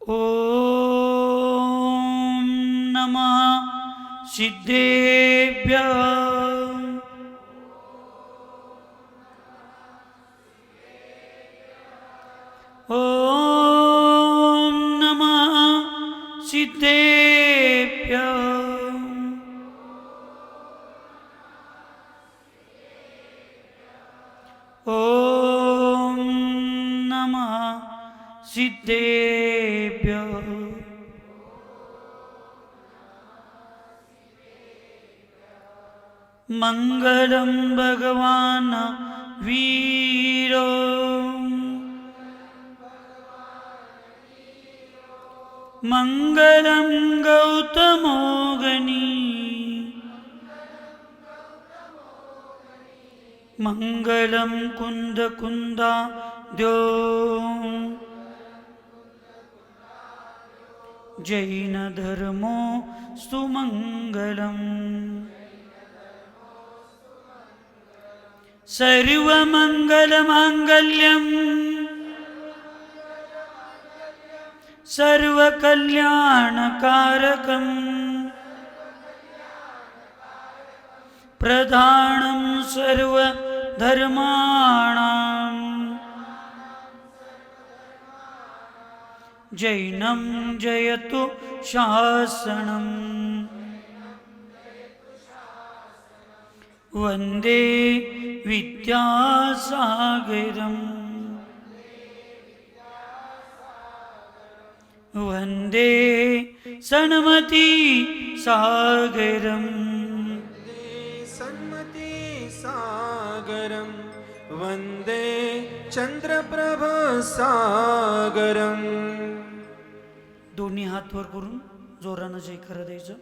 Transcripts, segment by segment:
ओम नमः सिद्धेभ्यः। ओम नमः सिद्धेभ्यः। ओम नमः सिद्धेभ्यः। मंगलम भगवान वीरो मंगलम गौतमोगनी मंगलम कुंद कुंदाद्यो जैन धर्मो सुमंगलम सर्वमंगलमांगल्यम सर्वकल्याणकारकम प्रधानं सर्वधर्माणां जैनं जयतु शासनम् वन्दे विद्यासागरम् वन्दे सन्मति सागरम् वंदे चंद्रप्रभ सागरम। दोन्ही हात वर करून जोरानं जय कर द्यायचं।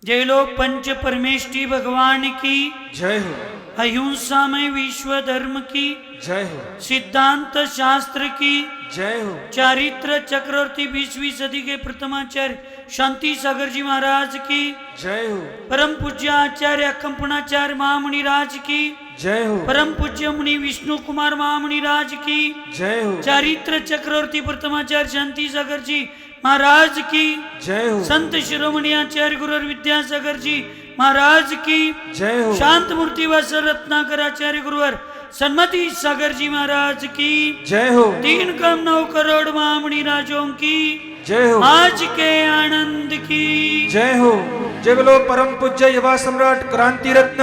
जय लोक पंच परमेष्ठी भगवान की जय हो। अहिंसामय विश्व धर्म की जय हो। सिद्धांत शास्त्र की जय हो। चारित्र चक्रवर्ती 20वीं सदी के प्रथमाचार्य शांति सागर जी महाराज की जय हो। परम पूज्य आचार्य अकंपणाचार्य महामुनि राज की जय हो। परम पूज्य मुनि विष्णु कुमार महामुनि राज की जय हो। चारित्र चक्रवर्ती प्रथमाचार्य शांति सागर जी महाराज की जय हो। संत शिरोमणि आचार्य गुरु विद्यासागर जी महाराज की जय हो। शांत मूर्ति वत्सल रत्नाकर आचार्य गुरुवर सन्मति सागर जी महाराज की जय हो। 3 करोड़ 9 करोड़ महामुनि राजों की जय हो। आज के आनंद की जय हो। जय बोलो परम पूज्य युवा सम्राट क्रांति रत्न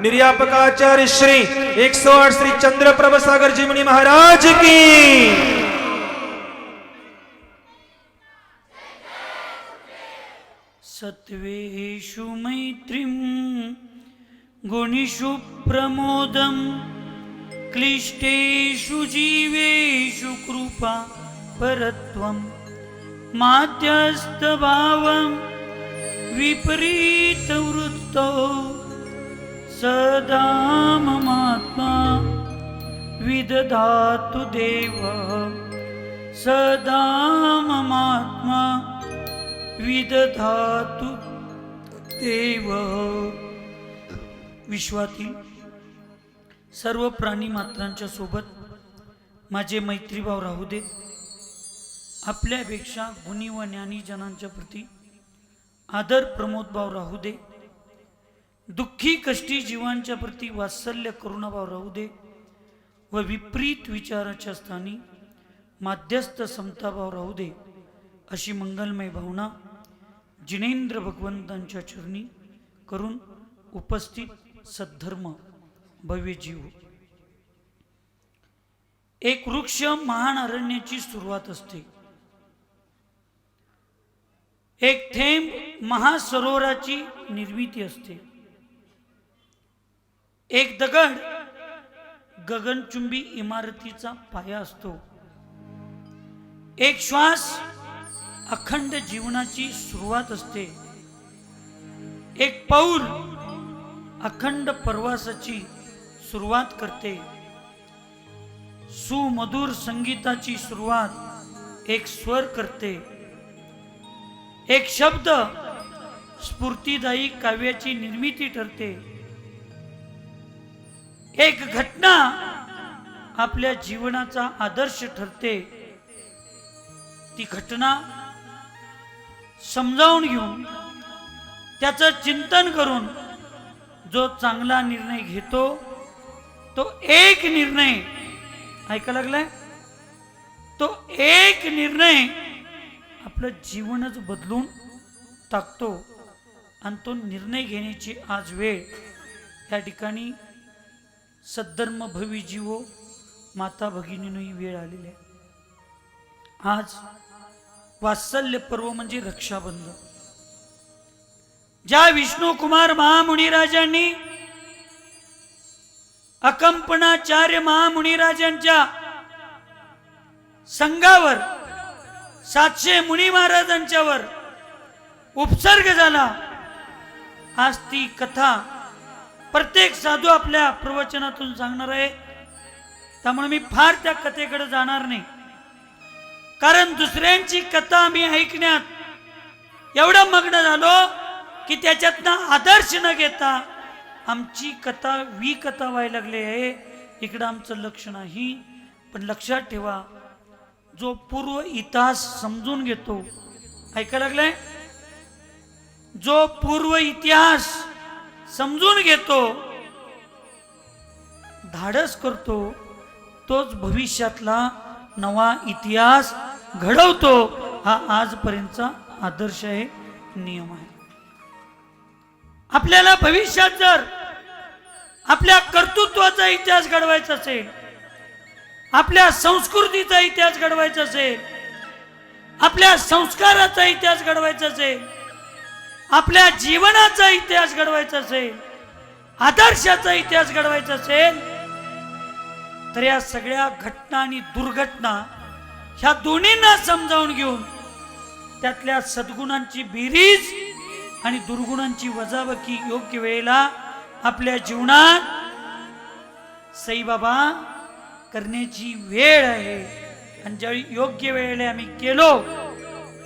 निर्यापक आचार्य श्री 108 श्री चंद्रप्रभ सागर जी मुनि महाराज की। सत्वेषु मैत्रीं गुणिषु प्रमोदं क्लिष्टेषु जीवेषु कृपा परत्वं माध्यस्थभावं विपरीतवृत्तो सदा ममात्मा विदधातु देवः सदा ममात्मा विदधातु देव। विश्वातील सर्व प्राणी मात्रांच्या सोबत माझे मैत्रीभाव राहू दे। आपल्यापेक्षा गुणी व ज्ञानी जनांच्या प्रती आदर प्रमोदभाव राहू दे। दुःखी कष्टी जीवांच्या प्रती वात्सल्य करुणाभाव राहू दे व विपरीत विचाराच्या स्थानी माध्यस्थ समताभाव राहू दे। अशी मंगलमय भावना जिनेंद्र भगवंतांच्या चरणी करून उपस्थित सद्धर्म भव्य जीव। एक वृक्ष महान अरण्याची सुरुवात असते। एक थेंब महासरोवराची निर्मिती असते। एक दगड गगनचुंबी इमारतीचा पाया असतो। एक श्वास अखंड जीवनाची सुरुवात असते। एक पाऊल अखंड प्रवासाची सुरुवात करते। सुमधुर संगीताची सुरुवात एक स्वर करते। एक शब्द स्फूर्तिदायी काव्याची निर्मिती ठरते। एक घटना आपल्या जीवनाचा आदर्श ठरते। ती घटना समजावून घेऊन त्याचं चिंतन करून जो चांगला निर्णय घेतो तो एक निर्णय, ऐका लागलाय, तो एक निर्णय आपलं जीवनच बदलून टाकतो. आणि तो निर्णय घेण्याची आज वेळ या ठिकाणी सद्धर्म भवी जीवो माता भगिनींनो ही वेळ आलेली आहे. आज वात्सल्य पर्व म्हणजे रक्षाबंधन. ज्या विष्णू कुमार महामुनिराजांनी अकंपनाचार्य महामुनिराजांच्या संघावर 700 मुनी महाराजांच्यावर उपसर्ग झाला, आज ती कथा प्रत्येक साधू आपल्या प्रवचनातून सांगणार आहे. त्यामुळे मी फार त्या कथेकडे जाणार नाही, कारण दुसऱ्यांची कथा मी ऐकण्यात एवढं मग्न झालो की त्याच्यातनं आदर्श न घेता आमची कथा विकथा व्हायला लागली आहे. इकडं आमचं लक्ष नाही. पण लक्षात ठेवा, जो पूर्व इतिहास समजून घेतो, ऐकायला लागलाय, जो पूर्व इतिहास समजून घेतो, धाडस करतो, तोच भविष्यातला नवा इतिहास घडवतो. हा आजपर्यंतचा आदर्श आहे, नियम आहे. आपल्याला भविष्यात जर आपल्या कर्तृत्वाचा इतिहास घडवायचा असेल, आपल्या संस्कृतीचा इतिहास घडवायचा असेल, आपल्या संस्काराचा इतिहास घडवायचा असेल, आपल्या जीवनाचा इतिहास घडवायचा असेल, आदर्शाचा इतिहास घडवायचा असेल, तर या सगळ्या घटना आणि दुर्घटना ह्या दोन्हींना समजावून घेऊन त्यातल्या सद्गुणांची बेरीज आणि दुर्गुणांची वजाबाकी योग्य वेळेला आपल्या जीवनात साईबाबा करण्याची वेळ आहे. आणि ज्यावेळी योग्य वेळेला आम्ही केलो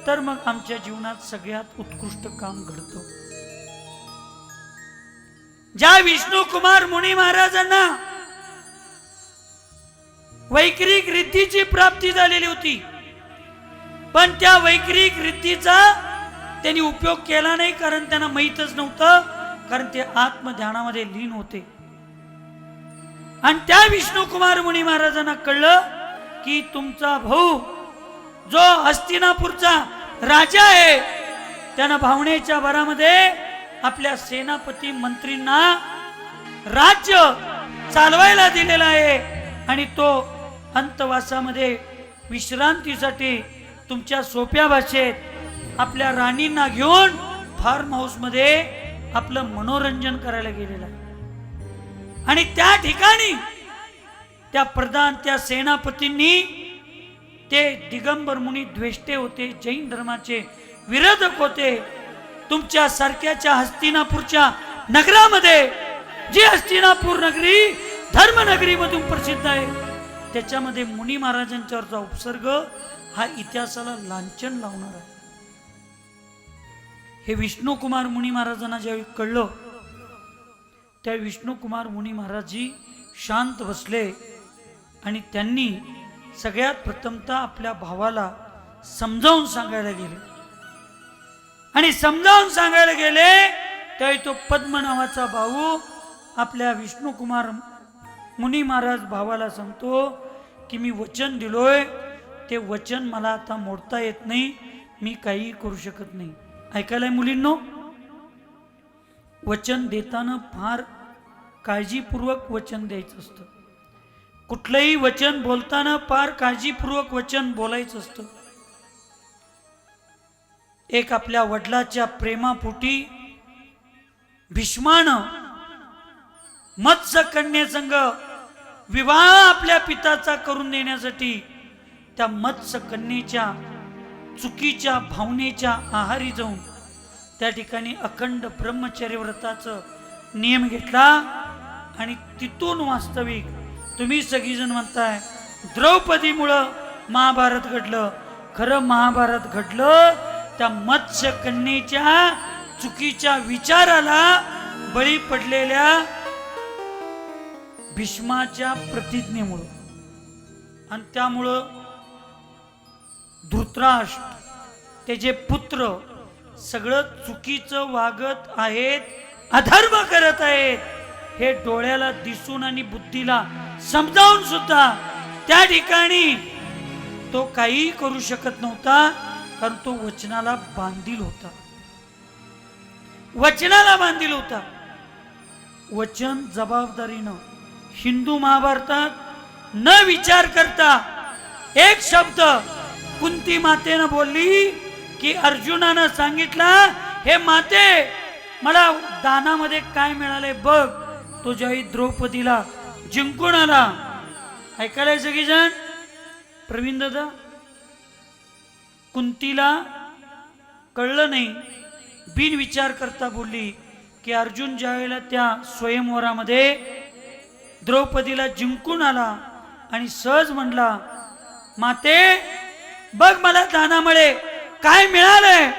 तर मग आमच्या जीवनात सगळ्यात उत्कृष्ट काम घडतं. ज्या विष्णू कुमार मुनी महाराजांना वैकृतिक रिद्धीची प्राप्ती झालेली होती, पण त्या वैकृतिक रिद्धीचा त्यांनी उपयोग केला नाही, कारण त्यांना माहीतच नव्हतं, कारण ते आत्मध्यानामध्ये लीन होते. आणि त्या विष्णू कुमार मुनी महाराजांना कळलं की तुमचा भाऊ जो हस्तिनापूरचा राजा आहे, त्यानं भावनेच्या भरामध्ये आपल्या सेनापती मंत्रींना राज्य चालवायला दिलेला आहे, आणि तो अंतवासामध्ये विश्रांतीसाठी तुमच्या सोप्या भाषेत आपल्या राणींना घेऊन फार्म हाऊस मध्ये आपलं मनोरंजन करायला गेलेला आहे. आणि त्या ठिकाणी त्या प्रधान, त्या सेनापतींनी, ते दिगंबर मुनी द्वेष्टे होते, जैन धर्माचे विरोधक होते. तुमच्या सारख्याच्या हस्तिनापूरच्या नगरामध्ये, जी हस्तिनापूर नगरी धर्मनगरी मधून प्रसिद्ध आहे, त्याच्यामध्ये मुनी महाराजांच्यावरचा उपसर्ग हा इतिहासाला लांछन लावणार आहे. हे विष्णू कुमार मुनी महाराजांना ज्यावेळी कळलं, त्या विष्णू कुमार मुनी महाराजजी शांत बसले आणि त्यांनी सगळ्यात प्रथमतः आपल्या भावाला समजावून सांगायला गेले. आणि समजावून सांगायला गेले त्यावेळी तो पद्म नावाचा भाऊ आपल्या विष्णू कुमार मुनी महाराज भावाला सांगतो की मी वचन दिलोय, ते वचन मला आता मोडता येत नाही, मी काही करू शकत नाही. ऐकायलाय मुलींनो, वचन देताना फार काळजीपूर्वक वचन द्यायचं असतं. कुठलंही वचन बोलताना फार काळजीपूर्वक वचन बोलायचं असतं. एक आपल्या वडिलाच्या प्रेमापोटी भीष्मानं मत्स्य कन्येसंग विवाह आपल्या पिताचा करून देण्यासाठी त्या मत्स्य कन्येच्या चुकीच्या भावनेच्या आहारी जाऊन त्या ठिकाणी अखंड ब्रह्मचर्य व्रताचं नियम घेतला. आणि तिथून वास्तविक तुम्ही सगळीजण म्हणताय द्रौपदीमुळं महाभारत घडलं, खरं महाभारत घडलं त्या मत्स्य कन्येच्या चुकीच्या विचाराला बळी पडलेल्या भीष्माच्या प्रतिज्ञेमुळं. आणि त्यामुळं धृतराष्ट्र त्याचे पुत्र सगळं चुकीचं वागत आहेत, अधर्म करत आहेत, हे डोळ्याला दिसून आणि बुद्धीला समजावून सुद्धा त्या ठिकाणी तो काही करू शकत नव्हता, कारण तो वचनाला बांधील होता. वचनाला बांधील होता. वचन जबाबदारीनं हिंदू महाभारतात न विचार करता एक शब्द कुंती मातेनं बोलली की अर्जुनानं सांगितलं, हे माते मला दानामध्ये काय मिळाले बघ. तो ज्यावेळी द्रौपदीला जिंकून आला, ऐकायला सगळीजण, प्रवीण दादा, कुंतीला कळलं नाही, बिन विचार करता बोलली की अर्जुन ज्यावेळेला त्या स्वयंवरामध्ये द्रौपदीला जिंकून आला आणि सहज म्हणला, माते बघ मला दानामुळे काय मिळालंय.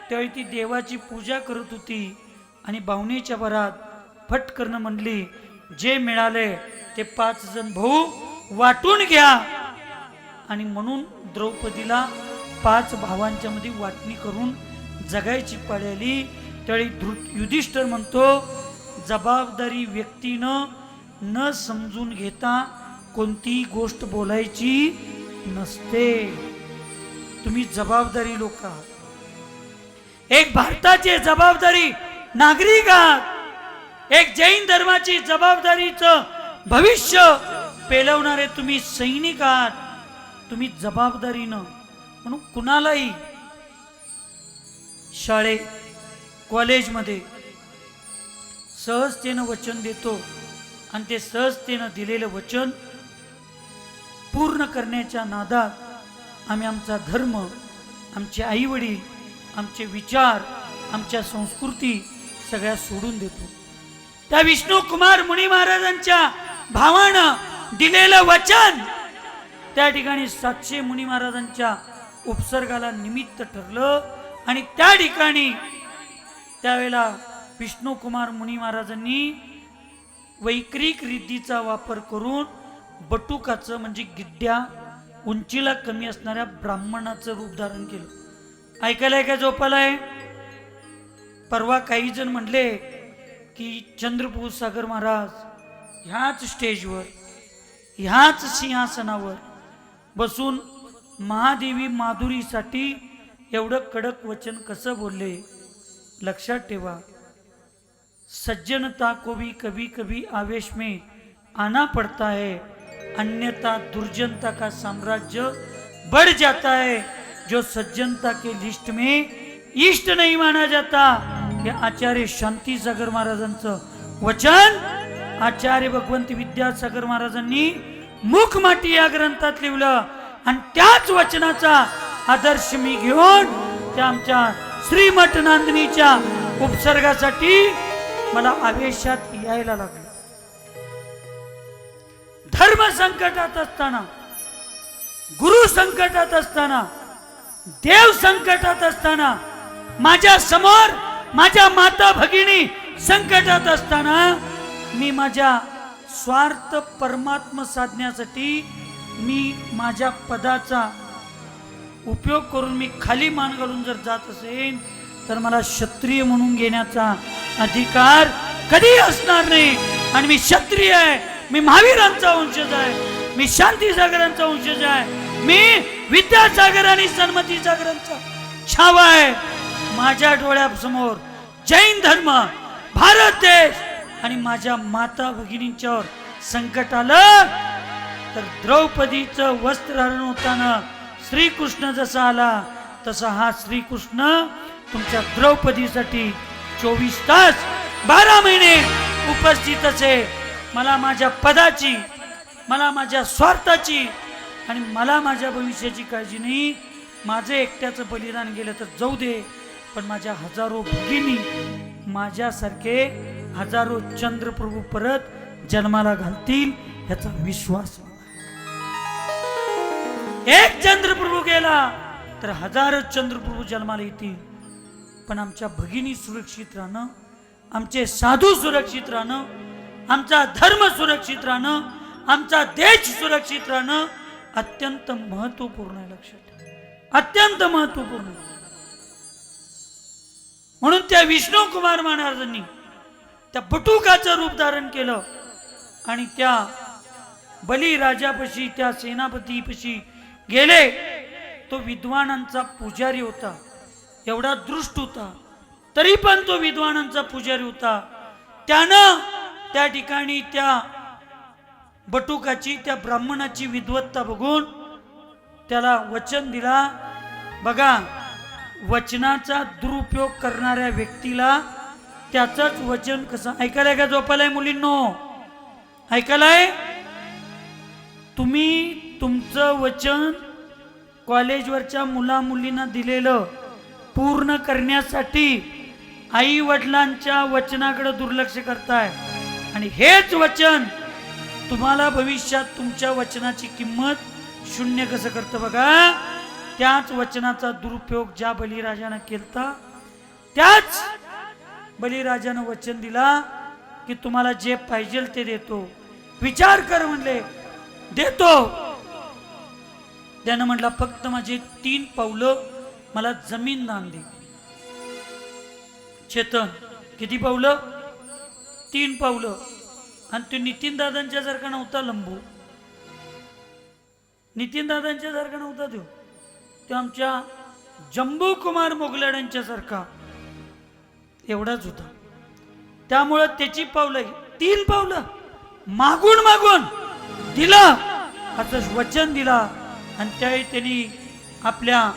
त्यावेळी ती देवाची पूजा करत होती आणि भावनेच्या भरात फटकन म्हणली, जे मिळाले ते 5 जण भाऊ वाटून घ्या. आणि म्हणून द्रौपदीला 5 भावांच्या मध्ये वाटणी करून जगायची पाळी आली. त्यावेळी युधिष्ठिर म्हणतो, जबाबदारी व्यक्तीनं न समजून घेता कोणतीही गोष्ट बोलायची नसते. तुम्ही जबाबदारी लोक आहात, एक भारताचे जबाबदारी नागरिक आहात, एक जैन धर्माची जबाबदारीचं भविष्य पेलवणारे तुम्ही सैनिक आहात. तुम्ही जबाबदारीनं, म्हणून कुणालाही शाळेत कॉलेजमध्ये सहजतेनं वचन देतो आणि ते सहजतेनं दिलेलं वचन पूर्ण करण्याच्या नादात आम्ही आमचा धर्म, आमचे आई वडील, आमचे विचार, आमच्या संस्कृती सगळ्या सोडून देतो. त्या विष्णू कुमार मुनी महाराजांच्या भावानं दिलेलं वचन त्या ठिकाणी 700 मुनी महाराजांच्या उपसर्गाला निमित्त ठरलं. आणि त्या ठिकाणी त्यावेळेला विष्णू कुमार मुनी महाराजांनी वैक्रिक रिद्धीचा वापर करून बटुकाचं म्हणजे गिड्ड्या उंचीला कमी असणाऱ्या ब्राह्मणाचं रूप धारण केलं. ऐकायला का झोपालाय. परवा काही जण म्हणले की चंद्रपूर सागर महाराज ह्याच स्टेजवर, ह्याच सिंहासनावर बसून महादेवी माधुरीसाठी एवढं कडक वचन कसं बोलले. लक्षात ठेवा, सज्जनता को भी कभी कभी आवेश में आना पड़ता है, अन्यथा दुर्जनता का साम्राज्य बढ़ जाता है. जो सज्जनता के लिस्ट में इष्ट नहीं माना जाता. हे आचार्य शांती सागर महाराजांचं वचन आचार्य भगवंत विद्यासागर महाराजांनी मुखमाटी या ग्रंथात लिहिलं. आणि त्याच वचनाचा आदर्श मी घेऊन त्या आमच्या श्रीमठ नांदणीच्या उपसर्गासाठी मला आवेशात यायला लागलं. धर्म संकटात असताना, गुरु संकटात असताना, देव संकटात असताना, माझ्या समोर माझ्या माता भगिनी संकटात असताना मी माझ्या स्वार्थ परमात्मा साधण्यासाठी मी माझ्या पदाचा उपयोग करून मी खाली मान घालून जर जात असेल तर मला क्षत्रिय म्हणून घेण्याचा अधिकार कधी असणार नाही. आणि मी क्षत्रिय आहे, मी महावीरांचा वंशज आहे, मी शांती सागरांचा वंशज आहे, मी विद्यासागर आणि सन्मती सागरांचा छावा आहे. माझ्या डोळ्यासमोर जैन धर्म, भारत देश आणि माझ्या माता भगिनींच्यावर संकट आलं तर द्रौपदीचं वस्त्रहरण होताना श्रीकृष्ण जसा आला तसा हा श्रीकृष्ण तुमच्या द्रौपदीसाठी 24 तास 12 महिने उपस्थित असे. मला माझ्या पदाची, मला माझ्या स्वार्थाची आणि मला माझ्या भविष्याची काळजी नाही. माझे एकट्याचं बलिदान गेलं तर जाऊ दे, पण माझ्या हजारो भगिनी, माझ्यासारखे हजारो चंद्रप्रभू परत जन्माला घालतील याचा विश्वास. एक चंद्रप्रभू गेला तर हजारो चंद्रप्रभू जन्माला येतील. पण आमच्या भगिनी सुरक्षित राहणं, आमचे साधू सुरक्षित राहणं, आमचा धर्म सुरक्षित राहणं, आमचा देश सुरक्षित राहणं अत्यंत महत्वपूर्ण आहे. लक्षात ठेवा. अत्यंत महत्वपूर्ण. म्हणून त्या विष्णू कुमार महाराजांनी त्या बटुकाचं रूप धारण केलं आणि त्या बलिराजापाशी, त्या सेनापतीपाशी गेले. तो विद्वानांचा पुजारी होता, एवढा दृष्ट होता, तरी पण तो विद्वानांचा पुजारी होता. त्यानं त्या ठिकाणी त्या बटुकाची, त्या ब्राह्मणाची विद्वत्ता बघून त्याला वचन दिला. बघा, वचनाचा दुरुपयोग करणाऱ्या व्यक्तीला त्याचंच वचन कसं ऐकायलाय का झोपालाय? मुलींनो ऐकायलाय? तुम्ही तुमचं वचन कॉलेजवरच्या मुला मुलींना दिलेलं पूर्ण करण्यासाठी आई वडिलांच्या वचनाकडे दुर्लक्ष करताय आणि हेच वचन तुम्हाला भविष्यात तुमच्या वचनाची किंमत शून्य कसं करतं बघा. त्याच वचनाचा दुरुपयोग ज्या बलिराजानं केलता, त्याच बलिराजानं वचन दिला की तुम्हाला जे पाहिजे ते देतो. विचार कर म्हणले, देतो. त्यानं म्हटलं फक्त माझे 3 पावलं मला जमीन दान दे. चेतन किती पावलं? 3 पावलं. आणि तो नितीन दादांच्या सारखा नव्हता लंबू, नितीन दादांच्या सारखा नव्हता तो आमच्या जंबू कुमार मोगलाड्यांच्या सारखा एवढाच होता. त्यामुळं त्याची पावलं 3 पावलं मागून मागून दिलं असं वचन दिला. आणि त्यावेळी त्यांनी आपल्या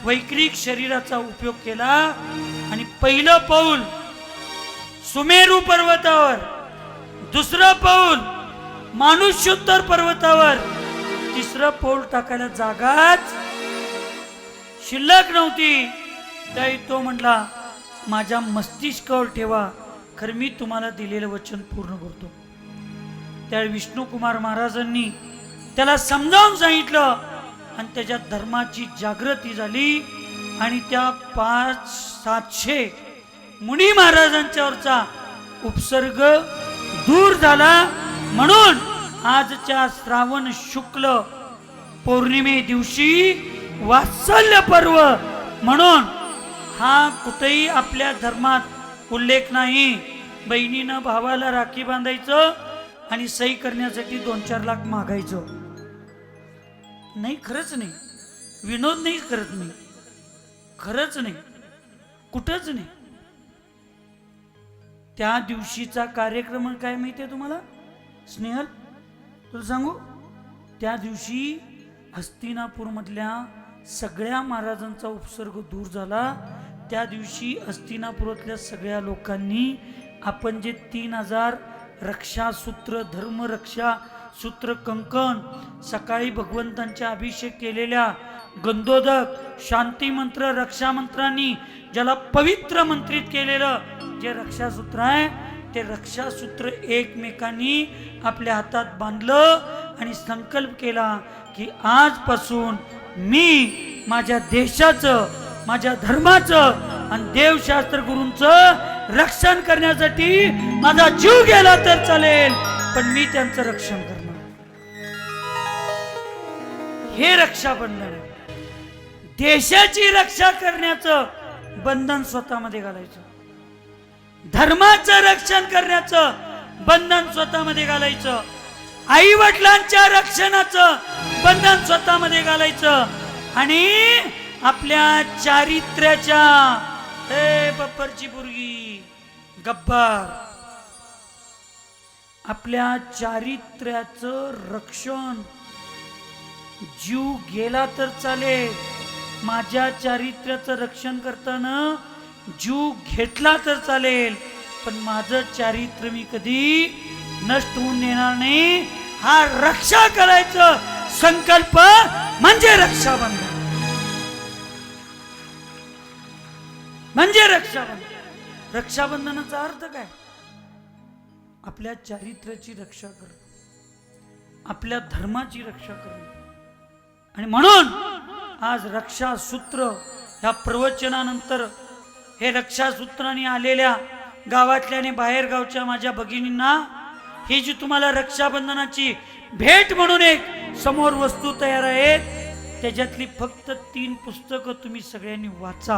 वैक्रिक शरीराचा उपयोग केला आणि पहिलं पाऊल सुमेरू पर्वतावर, दुसरं पाऊल मानुष्योत्तर पर्वतावर, तिसरं पाऊल टाकायला जागाच शिल्लक नव्हती. त्यावेळी तो म्हटला, माझ्या मस्तिष्कावर ठेवा, खरं मी तुम्हाला दिलेलं वचन पूर्ण करतो. त्यावेळी विष्णू कुमार महाराजांनी त्याला समजावून सांगितलं आणि त्याच्या धर्माची जागृती झाली आणि त्या 500-700 मुनी महाराजांच्यावरचा उपसर्ग दूर झाला. म्हणून आजच्या श्रावण शुक्ल पौर्णिमे दिवशी वात्सल्य पर्व म्हणून हा कुठेही आपल्या धर्मात उल्लेख नाही. बहिणीनं भावाला राखी बांधायचं आणि सही करण्यासाठी 2-4 लाख मागायचं नाही. खरंच नाही, विनोद नाही करत मी, खरंच नाही, कुठंच नाही. त्या दिवशीचा कार्यक्रम काय माहितीये तुम्हाला स्नेहल? तुला सांगू, त्या दिवशी हस्तिनापूर मधल्या सगळ्या महाराजांचा उपसर्ग दूर झाला. त्या दिवशी हस्तिनापुरातल्या सगळ्या लोकांनी आपण जे 3000 रक्षासूत्र, धर्मरक्षा सूत्र, कंकण, सकाळी भगवंतांच्या अभिषेक केलेल्या गंधोदक, शांती मंत्र, रक्षा मंत्रांनी ज्याला पवित्र मंत्रित केलेलं जे रक्षासूत्र आहे, ते रक्षासूत्र एकमेकांनी आपल्या हातात बांधलं आणि संकल्प केला की आजपासून मी माझ्या देशाचं, माझ्या धर्माचं आणि देवशास्त्र गुरूंचं रक्षण करण्यासाठी माझा जीव गेला तर चालेल, पण मी त्यांचं रक्षण करणार. हे रक्षाबंधन आहे. देशाची रक्षा करण्याचं बंधन स्वतःमध्ये घालायचं, धर्माचं रक्षण करण्याचं बंधन स्वतःमध्ये घालायचं, आई वडिलांच्या रक्षणाचं बंधन स्वतःमध्ये घालायचं आणि आपल्या चारित्र्याच्या, हे बप्परची बुरगी गब्बार, आपल्या चारित्र्याचं रक्षण. जीव गेला तर चालेल, माझ्या चारित्र्याचं रक्षण करताना जीव घेतला तर चालेल, पण माझं चारित्र्य मी कधी नष्ट होऊन देणार नाही. हा रक्षा करायचं संकल्प म्हणजे रक्षाबंधन, म्हणजे रक्षाबंधन. रक्षाबंधनाचा अर्थ काय? आपल्या चारित्र्याची रक्षा करणं, आपल्या धर्माची रक्षा करणं. आणि म्हणून आज रक्षासूत्र ह्या प्रवचनानंतर हे रक्षासूत्राने आलेल्या गावातल्या आणि बाहेर गावच्या माझ्या भगिनींना ही जी तुम्हाला रक्षाबंधनाची भेट म्हणून एक समोर वस्तू तयार आहेत, त्याच्यातली फक्त 3 पुस्तकं तुम्ही सगळ्यांनी वाचा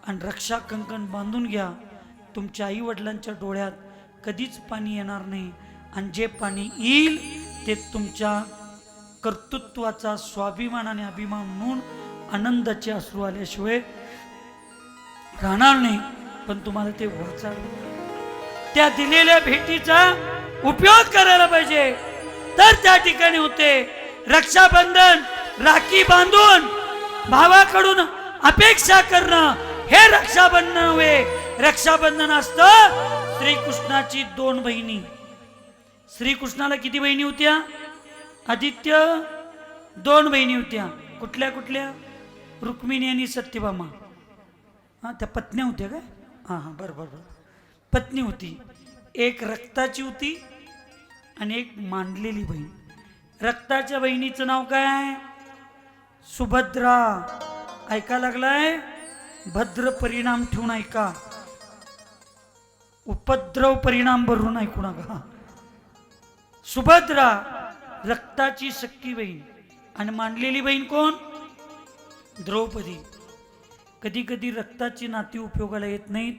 आणि रक्षा कंकण बांधून घ्या. तुमच्या आई वडिलांच्या डोळ्यात कधीच पाणी येणार नाही आणि जे पाणी येईल ते तुमच्या कर्तृत्वाचा स्वाभिमान आणि अभिमान म्हणून आनंदाचे अश्रू आल्याशिवाय राहणार नाही. पण तुम्हाला ते वाचावे, त्या दिलेल्या भेटीचा उपयोग करायला पाहिजे, तर त्या ठिकाणी होते. रक्षाबंधन राखी बांधून भावाकडून अपेक्षा करणं हे रक्षाबंधन नव्हे. रक्षाबंधन असतं श्रीकृष्णाची 2 बहिणी. श्रीकृष्णाला किती बहिणी होत्या? आदित्य 2 बहिणी होत्या. कुठल्या कुठल्या? रुक्मिणी आणि सत्यभामा. हा, त्या पत्न्या होत्या काय? हां हां, बरं बरं बरं, पत्नी होती. एक रक्ताची होती आणि एक मांडलेली बहीण. रक्ताच्या बहिणीचं नाव काय? सुभद्रा. ऐका लागलाय? भद्र परिणाम ठेवून ऐका, उपद्रव परिणाम भरून ऐकू नका. सुभद्रा रक्ताची सख्खी बहीण आणि मांडलेली बहीण कोण? द्रौपदी. कधी कधी रक्ताची नाती उपयोगाला येत नाहीत,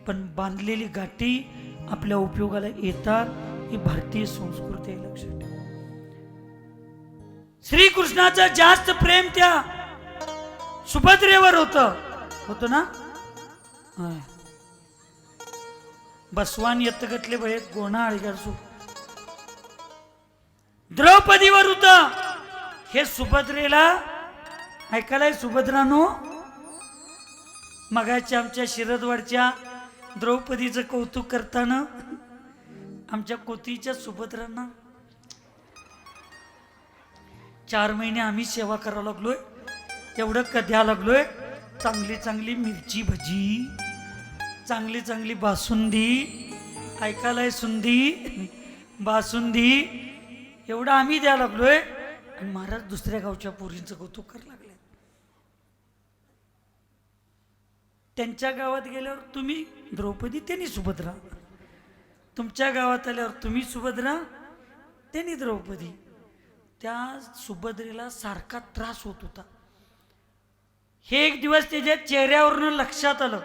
पण बांधलेली गाठी आपल्या उपयोगाला येतात. ही भारतीय संस्कृती आहे, लक्षात ठेवा. श्रीकृष्णाचं जास्त प्रेम त्या सुभद्रेवर होतं ना. बसवान येतगतले बळेत गोणा अळगारसू द्रौपदीवर होत. हे सुभद्रेला ऐकायलाय. सुभद्रानो, मगाच्या आमच्या शिरदवाडच्या द्रौपदीचं कौतुक करताना आमच्या कोतीच्या सुभद्रांना 4 महिने आम्ही सेवा करायला लागलोय. एवढं कध्या लागलोय. चांगली चांगली मिरची भजी, चांगली चांगली बासुंदी, ऐकायलाय सुंदी बासुंदी, एवढं आम्ही द्यायला लागलोय. आणि महाराज दुसऱ्या गावच्या पोरींचं कौतुक करायला लागले. त्यांच्या गावात गेल्यावर तुम्ही द्रौपदी, त्यांनी सुभद्रा. तुमच्या गावात आल्यावर तुम्ही सुभद्रा, त्यांनी द्रौपदी. त्या सुभद्रेला सारखा त्रास होत होता. हे एक दिवस त्याच्या चेहऱ्यावरनं लक्षात आलं.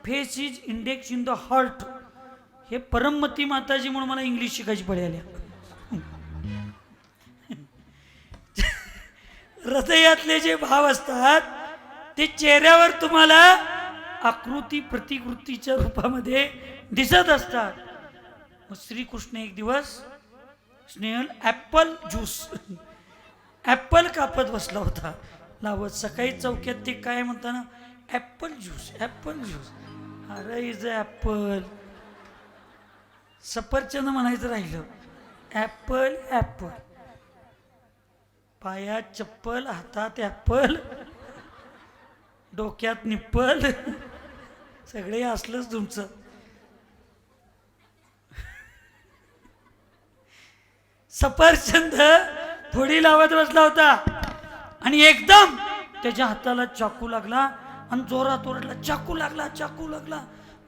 Face is index in the heart. हे परममती माताजी म्हणून मला इंग्लिश शिकायची पडायला. हृदयातले जे भाव असतात ते चेहऱ्यावर तुम्हाला आकृती प्रतिकृतीच्या रूपामध्ये दिसत असतात. मग श्रीकृष्ण एक दिवस स्नेहल ॲपल ज्यूस, ॲपल कापत बसला होता लावत. सकाळी चौक्यात ते काय म्हणताना ॲपल ज्यूस, ॲपल ज्यूस. अरे इज ॲपल. सफरचंद म्हणायचं राहिलं. Apple Apple. पायात चप्पल, हातात ॲपल, डोक्यात निप्पल, सगळे असलंच तुमचं. सफरचंद थोडी लावत बसला होता आणि एकदम त्याच्या हाताला चाकू लागला आणि जोरात ओरडला, चाकू लागला, चाकू लागला.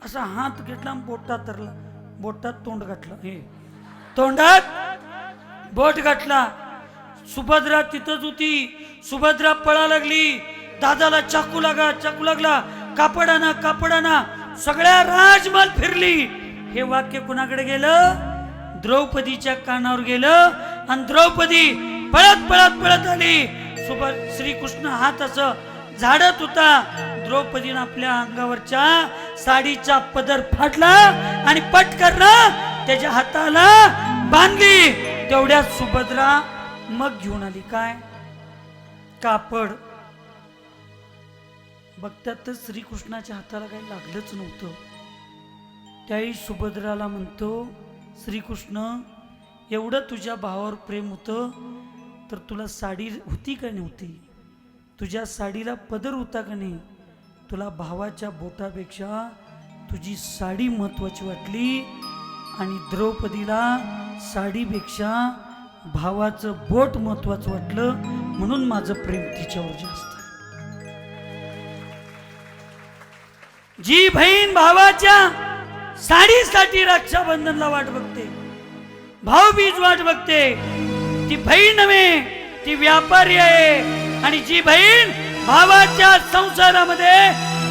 असा हात घेतला, बोटात धरला, बोटात तोंड घातलं, हे तोंडात बोट घातला. सुभद्रा तिथंच होती. सुभद्रा पळा लागली. दादाला चाकू लागा, चाकू लागला, कापडाना कापडाना. सगळ्या राजमहल फिरली. हे वाक्य कुणाकडे गेलं? द्रौपदीच्या कानावर गेलं आणि द्रौपदी पळत पळत पळत आली. श्रीकृष्ण हात असं झाडत होता. द्रौपदीनं आपल्या अंगावरच्या साडीचा पदर फाडला आणि पटकन त्याच्या हाताला बांधली. तेवढ्यात सुभद्रा मग घेऊन आली. काय? कापड. बघतात तर श्रीकृष्णाच्या हाताला काही लागलंच नव्हतं. त्याही सुभद्राला म्हणतो, श्रीकृष्ण, एवढं तुझ्या भावावर प्रेम होतं तर तुला साडी होती का नव्हती? तुझ्या साडीला पदर होता का नाही? तुला भावाच्या बोटापेक्षा तुझी साडी महत्वाची वाटली आणि द्रौपदीला साडीपेक्षा भावाचं बोट महत्वाचं वाटलं, म्हणून माझं प्रेम तिच्यावर जास्त. जी बहीण भावाच्या साडीसाठी रक्षाबंधनला वाट बघते, भाऊबीज वाट बघते, ती बहीण नव्हे, ती व्यापारी आहे. आणि जी बहीण भावाच्या संसारामध्ये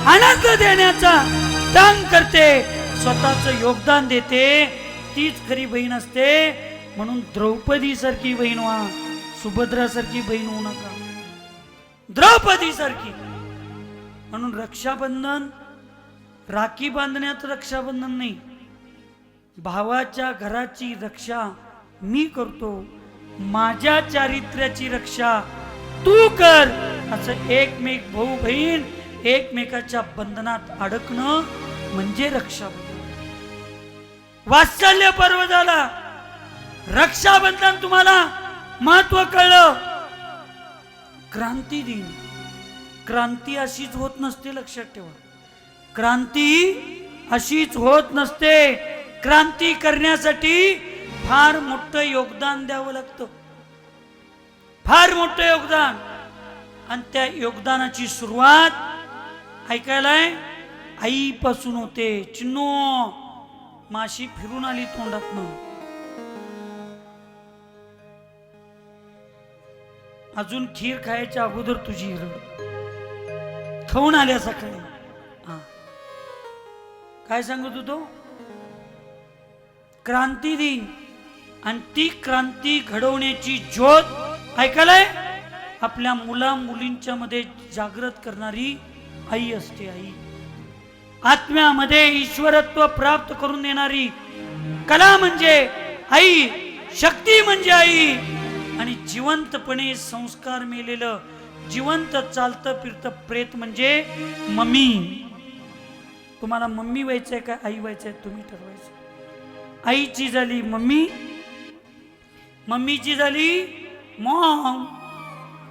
आनंद देण्याचा काम करते, स्वतःचं योगदान देते, तीच खरी बहीण असते. म्हणून द्रौपदी सारखी बहीण व्हा, सुभद्रा सारखी बहीण होऊ नका, द्रौपदी सारखी. म्हणून रक्षाबंधन राखी बांधण्याचं रक्षाबंधन नाही, भावाच्या घराची रक्षा मी करतो, माझ्या चारित्र्याची रक्षा तू कर, असं एकमेक भाऊ बहीण एकमेकाच्या बंधनात अडकणं म्हणजे रक्षाबंधन. वात्सल्य पर्व झाला, रक्षाबंधन तुम्हाला महत्व कळलं. क्रांती दिन, क्रांती अशीच होत नसते, लक्षात ठेवा. क्रांती अशीच होत नसते. क्रांती करण्यासाठी फार मोठं योगदान द्यावं लागतं, फार मोठं योगदान. आणि त्या योगदानाची सुरुवात ऐकायलाय आईपासून होते. चिन्नो, माशी फिरून आली तोंडातनं. अजून खीर खायच्या अगोदर तुझी रड खाऊन आल्या सकाळी. काय सांगत होतो? क्रांती दिन, आणि ती क्रांती घडवण्याची ज्योत ऐकायलाय आपल्या मुला मुलींच्या मध्ये जागृत करणारी आई असते. आई आत्म्यामध्ये ईश्वरत्व प्राप्त करून देणारी कला म्हणजे आई, शक्ती म्हणजे आई. आणि जिवंतपणे संस्कार मेलेलं जिवंत चालतं फिरतं प्रेत म्हणजे मम्मी. तुम्हाला मम्मी व्हायचंय का आई व्हायचंय तुम्ही ठरवायचं. आईची झाली मम्मी, मम्मीची झाली मॉम.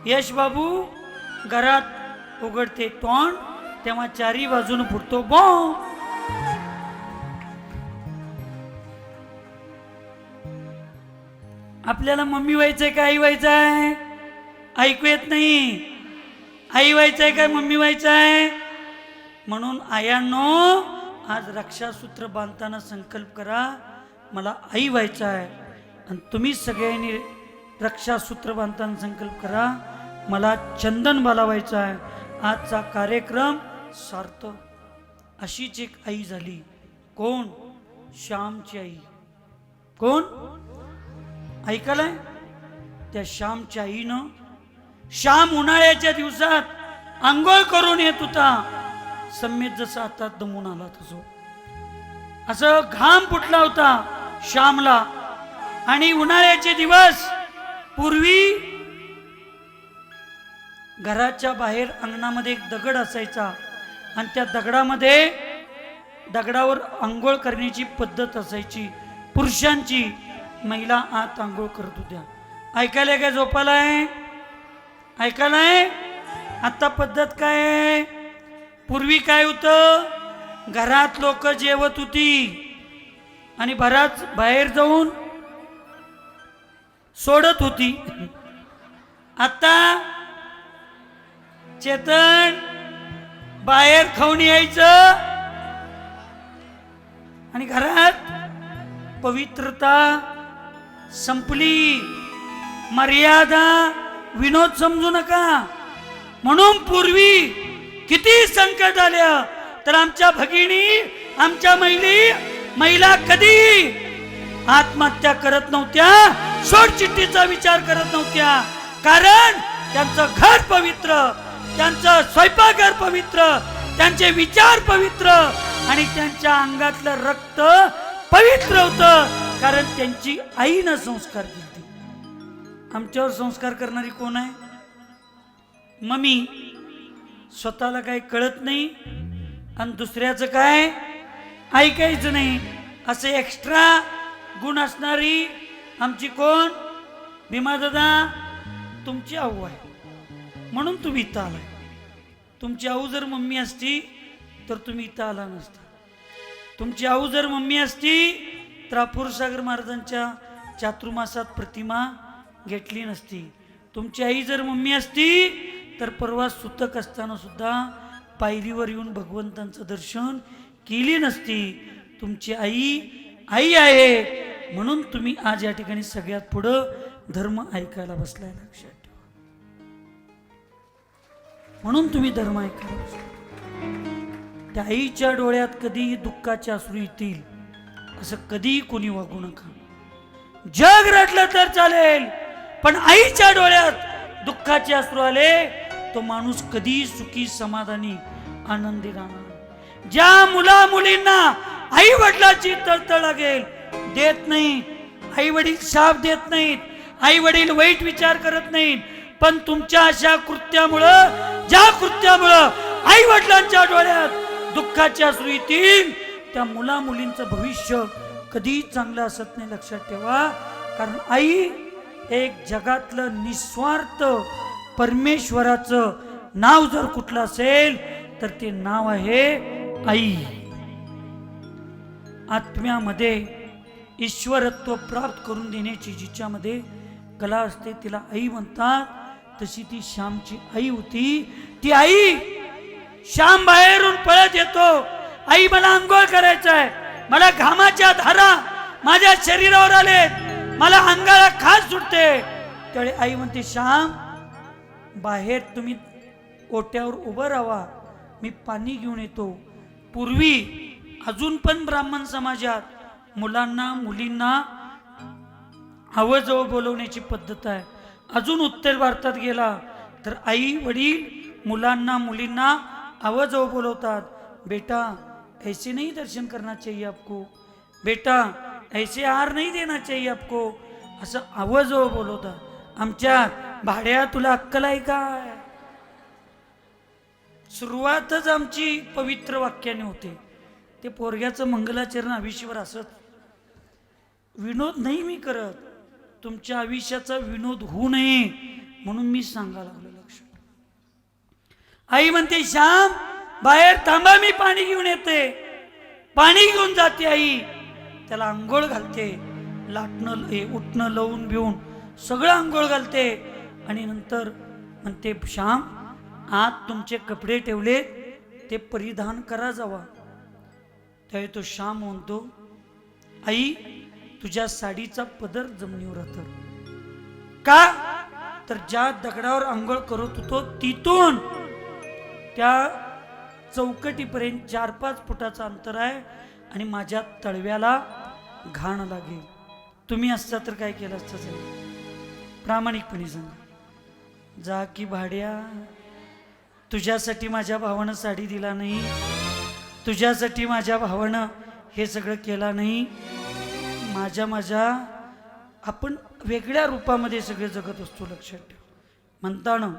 यश बाबू घरात उघडते तोंड तेव्हा चारी बाजून फुटतो बॉम्ब. आपल्याला मम्मी व्हायचंय का आई व्हायचंय? ऐकू येत नाही. आई व्हायचंय काय मम्मी व्हायचंय? म्हणून आयांनो, आज रक्षासूत्र बांधताना संकल्प करा, मला आई व्हायचं आहे. आणि तुम्ही सगळ्यांनी रक्षासूत्र बांधताना संकल्प करा, मला चंदन बालावायचं आहे. आजचा कार्यक्रम सार्थक. अशीच एक आई झाली. कोण? श्यामची आई. कोण? ऐकायलाय? त्या श्यामच्या आईनं, श्याम उन्हाळ्याच्या दिवसात आंघोळ करून येत होता, सम्येत जसा आता दमून आला तसं, असं घाम फुटला होता श्यामला. आणि उन्हाळ्याचे दिवस, पूर्वी घराच्या बाहेर अंगणामध्ये एक दगड असायचा आणि त्या दगडावर आंघोळ करण्याची पद्धत असायची पुरुषांची. महिला आत आंघोळ करत होत्या. ऐकायला काय झोपालाय? ऐकायलाय? आता पद्धत काय आहे? पूर्वी काय होतं, घरात लोक जेवत होती आणि बाहेर जाऊन सोडत होती. आता चेतन बाहेर खाऊन यायचं आणि घरात पवित्रता संपली. मर्यादा विनोद समजू नका. म्हणून पूर्वी किती संकट आलं तर आमच्या भगिनी, आमच्या महिला कधी आत्महत्या करत नव्हत्या, सोडचिठ्ठीचा विचार करत नव्हत्या. कारण त्यांचं घर पवित्र, त्यांचं स्वयंपाकघर पवित्र, त्यांचे विचार पवित्र आणि त्यांच्या अंगातलं रक्त पवित्र होतं. कारण त्यांची आईनं संस्कार केले. आमच्यावर संस्कार करणारी कोण आहे? मम्मी. स्वतःला काही कळत नाही आणि दुसऱ्याचं काय ऐकायचं नाही, असे एक्स्ट्रा गुण असणारी आमची कोण? भीमा दादा, तुमची आऊ आहे म्हणून तुम्ही इथं आलाय. तुमची आऊ जर मम्मी असती तर तुम्ही इथं आला नसता. तुमची आऊ जर मम्मी असती तर अपूरसागर महाराजांच्या चातुर्मासात प्रतिमा घेतली नसती. तुमची आई जर मम्मी असती तर परवा सुतक असताना सुद्धा पायरीवर येऊन भगवंतांचं दर्शन केली नसती. तुमची आई आहे म्हणून तुम्ही आज या ठिकाणी सगळ्यात पुढं धर्म ऐकायला बसलाय. लक्षात ठेवा. म्हणून तुम्ही धर्म ऐका. त्या आईच्या डोळ्यात कधीही दुःखाचे अश्रू येतील असं कधीही कोणी वागू नका. जग रडलं तर चालेल, पण आईच्या डोळ्यात दुःखाचे अश्रू आले तो माणूस कधीही सुखी समाधानी आनंदी राहणार. ज्या मुला मुलींना आई वडिलांची तळतळ लागेल देत नाहीत, आई वडील शाप देत नाहीत, आई वडील वाईट विचार करत नाहीत, पण तुमच्या अशा कृत्यामुळं, ज्या कृत्यामुळं आई वडिलांच्या डोळ्यात दुःखाचे अश्रू येतील, त्या मुला मुलींचं भविष्य कधीही चांगलं असत नाही. लक्षात ठेवा. कारण आई एक जगातलं निस्वार्थ परमेश्वराचं नाव जर कुठलं असेल तर ते नाव आहे आई. आत्म्यामध्ये ईश्वरत्व प्राप्त करून देण्याची जिच्यामध्ये कला असते तिला आई म्हणतात. तशी ती श्यामची आई होती. ती आई, श्याम बाहेरून पळत येतो, आई मला आंघोळ करायचं आहे, मला घामाच्या धारा माझ्या शरीरावर आले, मला अंगाला खास सुटते. त्यावेळी आई म्हणते श्याम बाहेर तुम्ही ओट्यावर उभं राहा, मी पाणी घेऊन येतो. पूर्वी अजून पण ब्राह्मण समाजात मुलांना मुलींना आवाजवळ बोलवण्याची पद्धत आहे. अजून उत्तर भारतात गेला तर आई वडील मुलांना मुलींना आवाजवळ बोलवतात. बेटा ऐसे नहीं दर्शन करना चाहिए आपको, बेटा ऐसे हार नहीं देना चाहिए आपको, असं आवाजवळ बोलवतात. आमच्या भाड्या तुला अक्कल आहे काय? सुरुवातच आमची पवित्र वाक्याने होते. ते पोरग्याचं मंगलाचरण आयुष्यावर असत. विनोद नाही मी करत, तुमच्या आयुष्याचा विनोद होऊ नये म्हणून मी सांगायला लागलो. लक्ष. आई म्हणते श्याम बाहेर थांबा, मी पाणी घेऊन येते. पाणी घेऊन जाते आई, त्याला आंघोळ घालते, लाटणं उठणं लावून घेऊन सगळं आंघोळ घालते आणि नंतर म्हणते श्याम आत तुमचे कपडे ठेवले ते परिधान करा जावा. त्यावेळी तो श्याम म्हणतो आई तुझ्या साडीचा पदर जमिनीवर राहतो. का तर ज्या दगडावर आंघोळ करत होतो तिथून त्या चौकटीपर्यंत 4-5 फुटाचं अंतर आहे आणि माझ्या तळव्याला घाण लागेल. तुम्ही असता तर काय केलं असतं? प्रामाणिकपणे सांगा. जा की भाड्या, तुझ्यासाठी माझ्या भावानं साडी दिला नाही, तुझ्यासाठी माझ्या भावानं हे सगळं केलं नाही. माझ्या आपण वेगळ्या रूपामध्ये सगळे जगत असतो. लक्षात ठेव. म्हणताना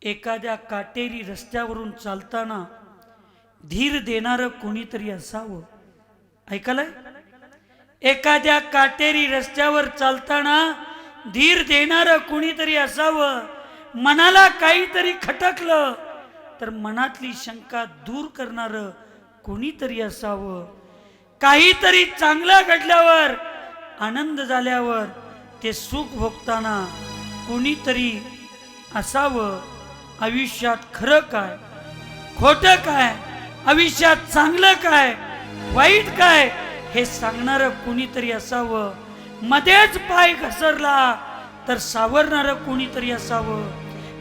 एखाद्या काटेरी रस्त्यावरून चालताना धीर देणारं कोणीतरी असावं. ऐकालंय? एखाद्या काटेरी रस्त्यावर चालताना धीर देणारं कोणीतरी असावं. मनाला काहीतरी खटकलं तर मनातली शंका दूर करणारं कोणीतरी असावं. काहीतरी चांगलं घडल्यावर आनंद झाल्यावर ते सुख भोगताना कोणीतरी असावं. आयुष्यात खरं काय खोटं काय, आयुष्यात चांगलं काय वाईट काय हे सांगणारं कोणीतरी असावं. मध्येच पाय घसरला तर सावरणारं कोणीतरी असावं.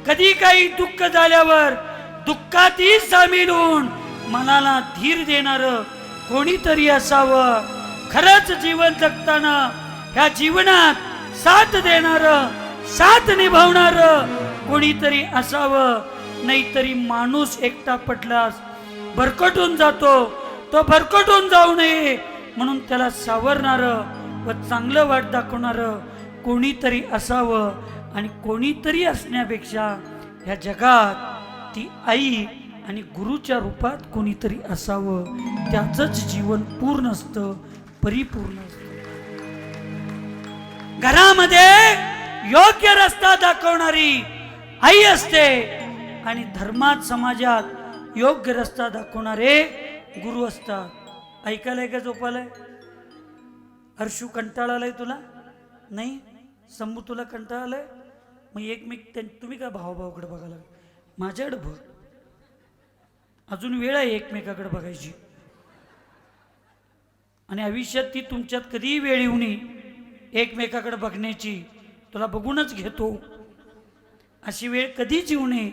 कधी काही दुःख झाल्यावर दुःखातही सामील होऊन मनाला धीर देणारं कोणीतरी असावं. खरंच जीवन जगताना ह्या जीवनात साथ देणारं, साथ निभावणारं कोणीतरी असावं. नाहीतरी माणूस एकटा पडलास भरकटून जातो. तो भरकटून जाऊ नये म्हणून त्याला सावरणारं व चांगलं वाट दाखवणारं कोणीतरी असावं. आणि कोणीतरी असण्यापेक्षा ह्या जगात ती आई आणि गुरुच्या रूपात कोणीतरी असावं. त्याचंच जीवन पूर्ण असतं, परिपूर्ण असतं. घरामध्ये योग्य रस्ता दाखवणारी आई असते आणि धर्मात समाजात योग्य रस्ता दाखवणारे गुरु असतात. ऐकायलाय का झोपालाय? हर्षू कंटाळालाय तुला? नाही? शंभू तुला कंटाळालाय? मग तुम्ही काय भावाकडे बघायला माझ्याकडे बघ. अजून वेळ आहे एकमेकाकडे बघायची. आणि आयुष्यात ती तुमच्यात कधीही वेळ येऊ नये एकमेकाकडे बघण्याची. तुला बघूनच घेतो. अशी वेळ कधीच येऊ नये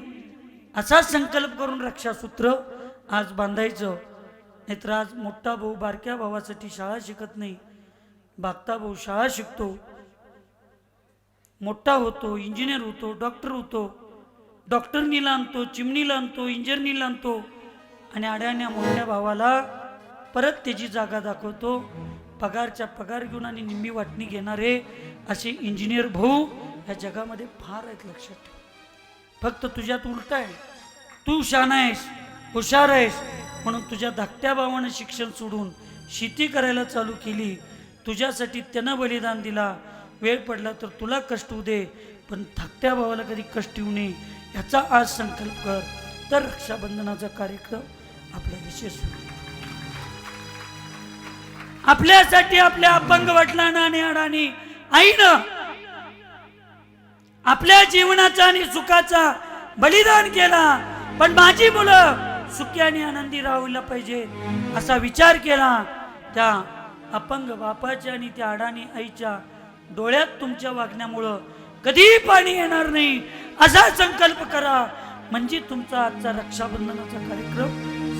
असा संकल्प करून रक्षासूत्र आज बांधायचं. नाहीतर आज मोठा भाऊ बारक्या भावासाठी शाळा शिकत नाही, बागता भाऊ शाळा शिकतो, मोठा होतो, इंजिनियर होतो, डॉक्टर होतो, डॉक्टरनीला आणतो, चिमणीला आणतो, इंजिनियरनीला आणतो आणि अड्याण्या मोठ्या भावाला परत त्याची जागा दाखवतो. पगारच्या पगार घेऊन आणि निम्मी वाटणी घेणारे असे इंजिनियर भाऊ या जगामध्ये फार आहेत, लक्षात ठेव. फक्त तुझ्यात उलट आहे, तू शहाणा आहेस, हुशार आहेस म्हणून तुझ्या धाकट्या भावानं शिक्षण सोडून शेती करायला चालू केली. तुझ्यासाठी त्यानं बलिदान दिला. वेळ पडला तर तुला कष्ट होऊ दे, पण धाकट्या भावाला कधी कष्ट येऊ नये याचा आज संकल्प कर. तर रक्षाबंधनाचा कार्यक्रम आपला विशेष होईल. आपल्यासाठी आपल्या अपंग वडिलांना आणि अडाणी आईनं आपल्या जीवनाचा आणि सुखाचा बलिदान केला, पण माझी मुलं सुखी आणि आनंदी राहायला पाहिजे असा विचार केला. त्या अपंग बापाच्या आणि त्या अडाणी आईच्या डोळ्यात तुमच्या वागण्यामुळं कधी पाणी येणार नाही असा संकल्प करा, म्हणजे तुमचा आजचा रक्षाबंधनाचा कार्यक्रम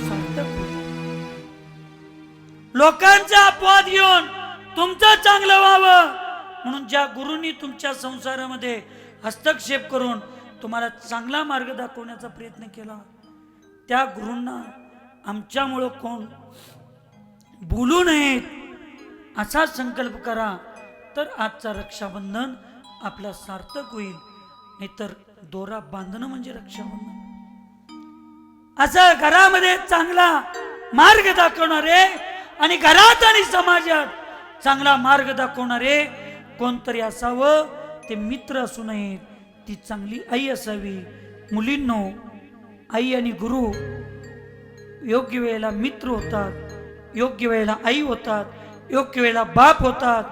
सार्थक होईल. लोकांचा अपवाद घेऊन तुमचं चांगलं व्हावं म्हणून ज्या गुरूंनी तुमच्या संसारामध्ये हस्तक्षेप करून तुम्हाला चांगला मार्ग दाखवण्याचा प्रयत्न केला, त्या गुरूंना आमच्यामुळं कोण बोलू नयेत असा संकल्प करा. तर आजचा रक्षाबंधन आपला सार्थक होईल. नाहीतर दोरा बांधणं म्हणजे रक्षाबंधन. असं घरामध्ये चांगला मार्ग दाखवणारे आणि घरात आणि समाजात चांगला मार्ग दाखवणारे कोणतरी असावं. ते मित्र असू नयेत, ती चांगली आई असावी. मुलींनो, आई आणि गुरु योग्य वेळेला मित्र होतात, योग्य वेळेला आई होतात, योग्य वेळेला बाप होतात,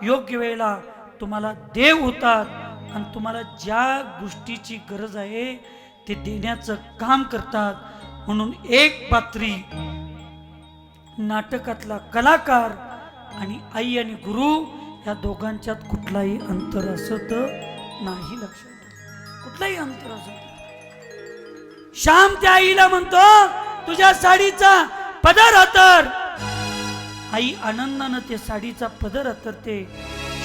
योग्य वेळेला तुम्हाला देव होतात आणि तुम्हाला ज्या गोष्टीची गरज आहे ते देण्याचं काम करतात. म्हणून एक पात्री नाटकातला कलाकार आणि आई आणि गुरु या दोघांच्यात कुठलाही अंतर असत नाही, लक्षात कुठलाही अंतर असत. श्याम त्या आईला म्हणतो तुझ्या साडीचा पदर हातर. आई आनंदानं ते साडीचा पदर हातरते.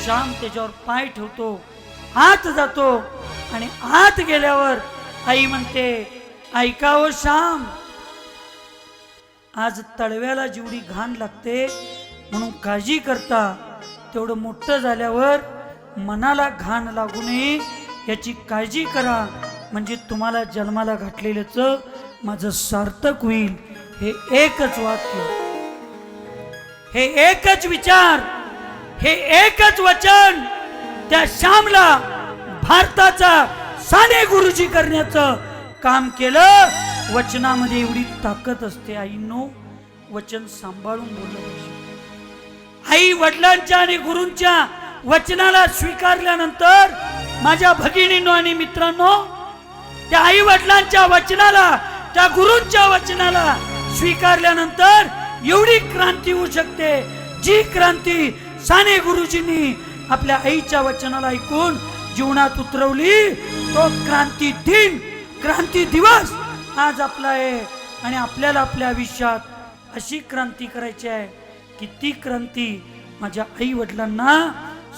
श्याम त्याच्यावर पाय ठेवतो, आत जातो आणि आत गेल्यावर आई म्हणते ऐकावं श्याम, आज तळव्याला जेवढी घाण लागते म्हणून काळजी करता, तेवढं मोठं झाल्यावर मनाला घाण लागू नये याची काळजी करा, म्हणजे तुम्हाला जन्माला घातलेल्याचं माझं सार्थक होईल. हे एकच वाक्य, हे एकच विचार, हे एकच वचन त्या श्यामला भारताचा साने गुरुजी करण्याचं काम केलं. वचनामध्ये एवढी ताकद असते. आईंनो, वचन सांभाळून बोललं पाहिजे. आई वडिलांच्या आणि गुरूंच्या वचनाला स्वीकारल्यानंतर माझ्या भगिनींनो आणि मित्रांनो, त्या आई वडिलांच्या वचनाला, त्या गुरूंच्या वचनाला स्वीकारल्यानंतर एवढी क्रांती होऊ शकते, जी क्रांती साने गुरुजींनी आपल्या आईच्या वचनाला ऐकून जीवनात उतरवली. तो क्रांती दिन, क्रांती दिवस आज आपला आहे आणि आपल्याला आपल्या आयुष्यात अशी क्रांती करायची आहे की ती क्रांती माझ्या आई वडिलांना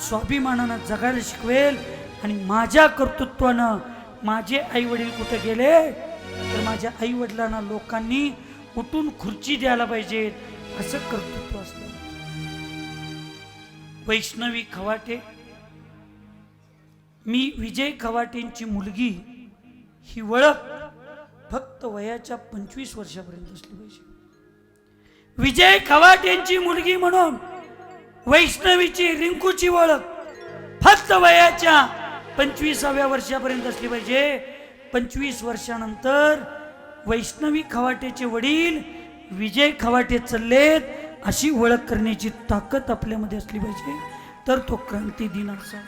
स्वाभिमानानं जगायला शिकवेल. आणि माझ्या कर्तृत्वानं माझे आई वडील कुठे गेले तर माझ्या आई वडिलांना लोकांनी उठून खुर्ची द्यायला पाहिजे, असं कर्तृत्व असतं. वैष्णवी खवाटे, मी विजय खवाटेंची मुलगी ही ओळख फक्त वयाच्या 25 वर्षापर्यंत असली पाहिजे. विजय खवाटेंची मुलगी म्हणून वैष्णवीची, रिंकूची ओळख फक्त वयाच्या 25व्या वर्षापर्यंत असली पाहिजे. 25 वर्षानंतर वैष्णवी खवाटेचे वडील विजय खवाटे चाललेत अशी ओळख करण्याची ताकद आपल्यामध्ये असली पाहिजे. तर तो क्रांती दिन असा.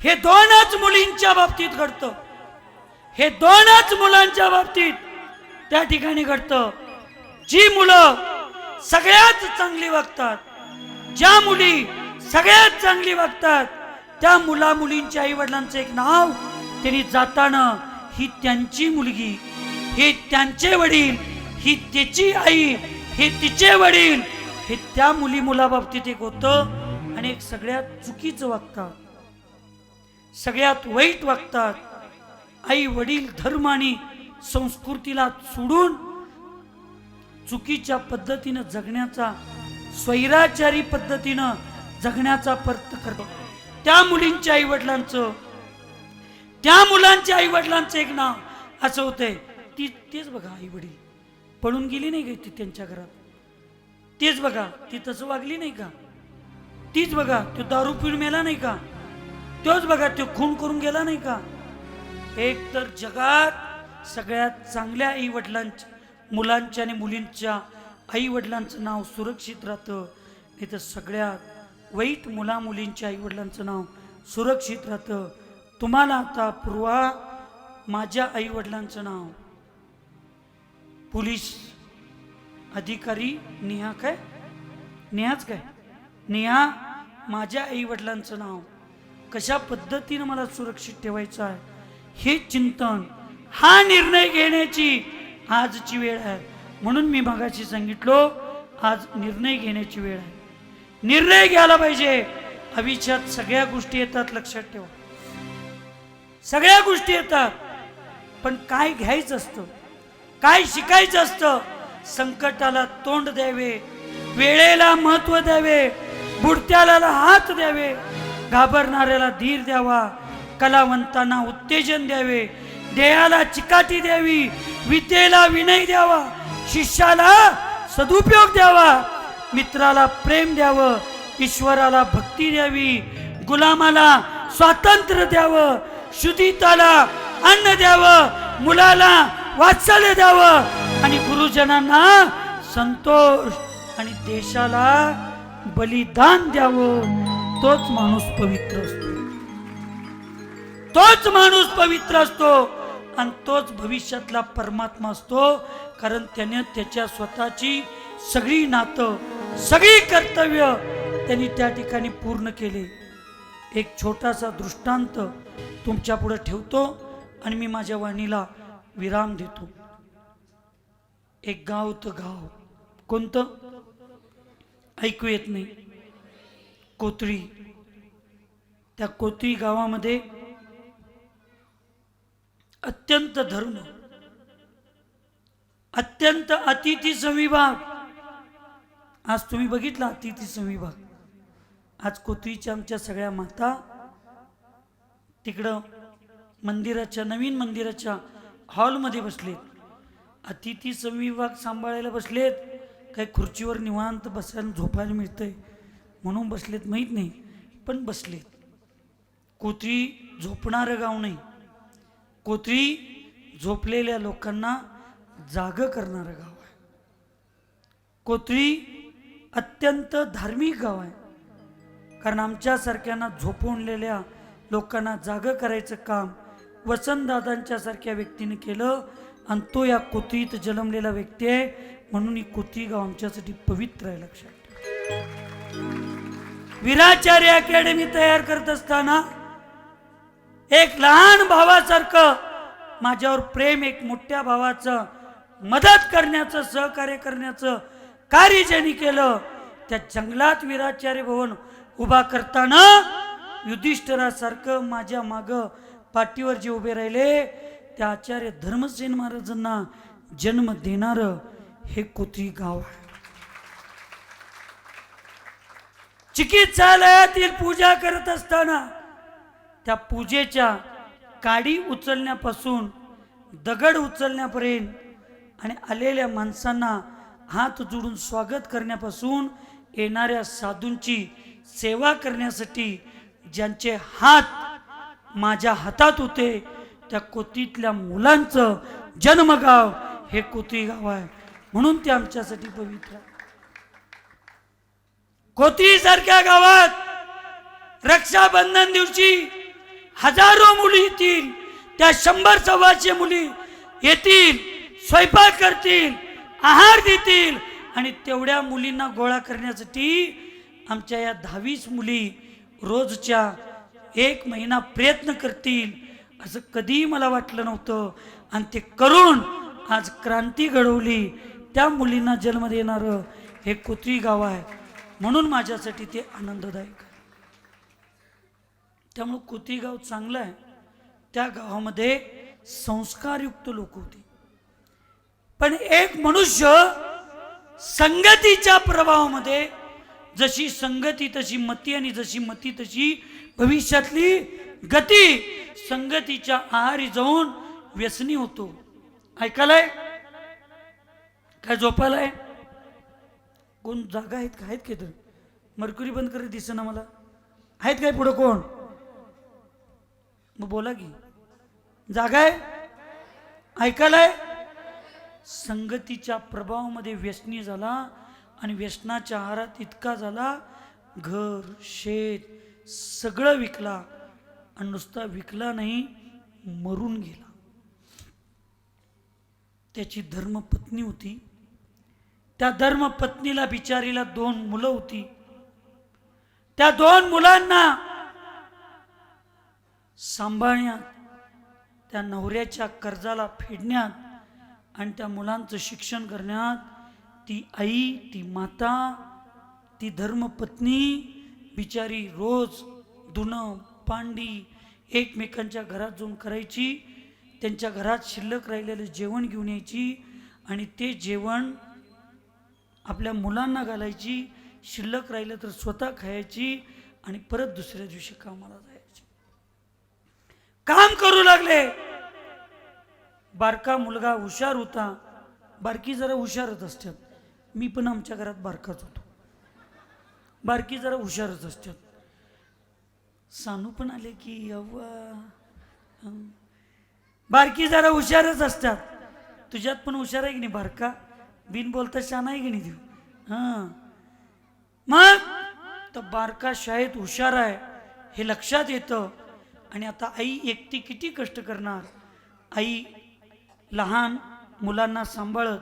हे दोनच मुलींच्या बाबतीत घडतं, हे दोनच मुलांच्या बाबतीत त्या ठिकाणी घडतं. जी मुलं सगळ्यात चांगली वागतात, ज्या मुली सगळ्यात चांगली वागतात, त्या मुला मुलींच्या आई वडिलांचं एक नाव त्यांनी जाताना ही त्यांची मुलगी, हे त्यांचे वडील, ही त्याची आई, हे तिचे वडील, हे त्या मुली मुलाबाबतीत एक होतं. आणि एक सगळ्यात चुकीचं वागतात, सगळ्यात वाईट वागतात. आई वडील धर्म आणि संस्कृतीला सोडून चुकीच्या पद्धतीनं जगण्याचा, स्वैराचारी पद्धतीनं जगण्याचा प्रयत्न करतो. त्या मुलींच्या आई वडिलांचं, त्या मुलांच्या आई वडिलांचं एक नाव असं होतंय. तेच बघा, आई वडील पळून गेली नाही का ती त्यांच्या घरात, तेच बघा ती तसं वागली नाही का, तीच बघा तो दारू पिऊन मेला नाही का, तोच बघा तो खून करून गेला नाही का. एक तर जगात सगळ्यात चांगल्या आई वडिलांच्या, मुलांच्या आणि मुलींच्या आई वडिलांचं नाव सुरक्षित राहतं, नाही तर सगळ्यात वाईट मुला मुलींच्या आई वडिलांचं नाव सुरक्षित राहतं. तुम्हाला आता पूर्वा माझ्या आई वडिलांचं नाव, पोलीस अधिकारी नेहा, काय नेहाच काय नेहा, माझ्या आई वडिलांचं नाव कशा पद्धतीनं मला सुरक्षित ठेवायचं आहे हे चिंतन, हा निर्णय घेण्याची आजची वेळ आहे. म्हणून मी मगाशी सांगितलो, आज निर्णय घेण्याची वेळ आहे. निर्णय घ्यायला पाहिजे. आयुष्यात सगळ्या गोष्टी येतात, लक्षात ठेवा, सगळ्या गोष्टी येतात, पण काय घ्यायचं असतं, काय शिकायचं असतं. संकटाला तोंड द्यावे, वेळेला महत्व द्यावे, बुडत्याला हात द्यावे, घाबरणाऱ्याला धीर द्यावा, कलावंतांना उत्तेजन द्यावे, ध्येयाला चिकाटी द्यावी, विद्येला विनय द्यावा, शिष्याला सदुपयोग द्यावा, मित्राला प्रेम द्यावं, ईश्वराला भक्ती द्यावी, गुलामाला स्वातंत्र्य द्यावं, शुद्धीताला अन्न द्यावं, मुलाला वात्सल्य द्यावं, आणि गुरुजनांना संतोष, आणि देशाला बलिदान द्यावं. तोच माणूस पवित्र असतो, तोच माणूस पवित्र असतो, आणि तोच भविष्यातला परमात्मा असतो. कारण त्याने त्याच्या स्वतःची सगळी नातं, सगळी कर्तव्य त्यांनी त्या ठिकाणी पूर्ण केले. एक छोटासा दृष्टांत तुमच्या पुढे ठेवतो आणि मी माझ्या वाणीला विराम देतो. एक गाव होतं, गाव कोणतं ऐकू येत नाही, कोथळी. त्या कोथळी गावामध्ये अत्यंत धर्म, अत्यंत अतिथी संविभाग. आज तुम्ही बघितला अतिथी संविभाग. आज कोथळीच्या आमच्या सगळ्या माता तिकडं मंदिराच्या, नवीन मंदिराच्या हॉलमध्ये बसलेत. अतिथी संविभाग सांभाळायला बसलेत, काही खुर्चीवर निवांत बसायला झोपायला मिळतंय म्हणून बसलेत माहीत नाही, पण बसलेत. कोथळी झोपणारं गाव नाही, कोथळी झोपलेल्या लोकांना जाग करणारं गाव आहे. कोथळी अत्यंत धार्मिक गाव आहे, कारण आमच्यासारख्यांना झोपवलेल्या लोकांना जाग करायचं काम वसंतदादांच्या सारख्या व्यक्तीने केलं, आणि तो या कोथळीत जन्मलेला व्यक्ती आहे. म्हणून ही कोथळी गाव आमच्यासाठी पवित्र आहे, लक्षात ठेवा. वीराचार्य अकॅडमी तयार करत असताना एक लहान भावासारखं माझ्यावर प्रेम, एक मोठ्या भावाचं मदत करण्याचं, सहकार्य करण्याचं कार्य ज्यांनी केलं, त्या जंगलात वीराचार्य भवन उभा करताना युधिष्ठिरासारखं माझ्या माग पाठीवर जे उभे राहिले, त्या आचार्य धर्मसेन महाराजांना जन्म देणारं हे कोथळी गाव आहे. चिकित्सालयातील पूजा करत असताना त्या पूजेच्या काडी उचलण्यापासून दगड उचलण्यापर्यंत आणि आलेल्या माणसांना हात जोडून स्वागत करण्यापासून येणाऱ्या साधूंची सेवा करण्यासाठी ज्यांचे हात माझ्या हातात होते, त्या कोथळीतल्या मुलांचं जन्मगाव हे कोथळी गाव आहे. म्हणून ते आमच्यासाठी पवित्र आहे. कोथळी सारख्या गावात रक्षाबंधन दिवशी हजारो मुली येतील, त्या 100-125 मुली येतील, स्वयंपाक करतील, आहार देतील, आणि तेवढ्या मुलींना गोळा करण्यासाठी आमच्या या 10-20 मुली रोजच्या 1 महिना प्रयत्न करतील असं कधीही मला वाटलं नव्हतं. आणि ते करून आज क्रांती घडवली. त्या मुलींना जन्म देणारं हे कोथरी गाव आहे, म्हणून माझ्यासाठी ते आनंददायक आहे. त्यामुळं कोथरी गाव चांगलं आहे. त्या गावामध्ये संस्कारयुक्त लोक होते. पण एक मनुष्य संगतीच्या प्रभावामध्ये, जशी संगती तशी मती आणि जशी मती तशी भविष्यातली गती, संगतीच्या आहारी जाऊन व्यसनी होतो. ऐकायलाय काय? झोपायलाय? कोण जागा आहेत का? आहेत का? तर मरकुरी बंद करत दिसे ना मला. आहेत काय पुढं कोण? मग बोला की. जागा आहे? ऐकायलाय? संगतीच्या प्रभावामध्ये व्यसनी झाला आणि व्यसनाच्या आहारात इतका झाला, घर शेत सगळं विकला. आणि नुसता विकला नाही, मरून गेला. त्याची धर्मपत्नी होती. त्या धर्मपत्नीला बिचारीला 2 मुलं होती. त्या 2 मुलांना सांभाळण्यात, त्या नवऱ्याच्या कर्जाला फेडण्यात आणि त्या मुलांचं शिक्षण करण्यात ती आई, ती माता, ती धर्मपत्नी बिचारी रोज धुणं भांडी एकमेकांच्या घरात जाऊन करायची. त्यांच्या घरात शिल्लक राहिलेलं जेवण घेऊन यायची आणि ते जेवण आपल्या मुलांना घालायची. शिल्लक राहिलं तर स्वतः खायची आणि परत दुसऱ्या दिवशी कामाला जायची. काम करू लागले. बारका मुलगा हुशार होता. बारकी जरा हुशारच असतात. मी पण आमच्या घरात बारकाच होतो. बारकी जरा हुशारच असतात. सानू पण आले की अव्वा, बारकी जरा हुशारच असतात. तुझ्यात पण हुशार आहे की नाही बारका? बिन बोलता शान आहे की नाही तू? हां, मग तर बारका शाळेत हुशार आहे हे लक्षात येतं. आणि आता आई एकटी किती कष्ट करणार? आई लहान मुलांना सांभाळत,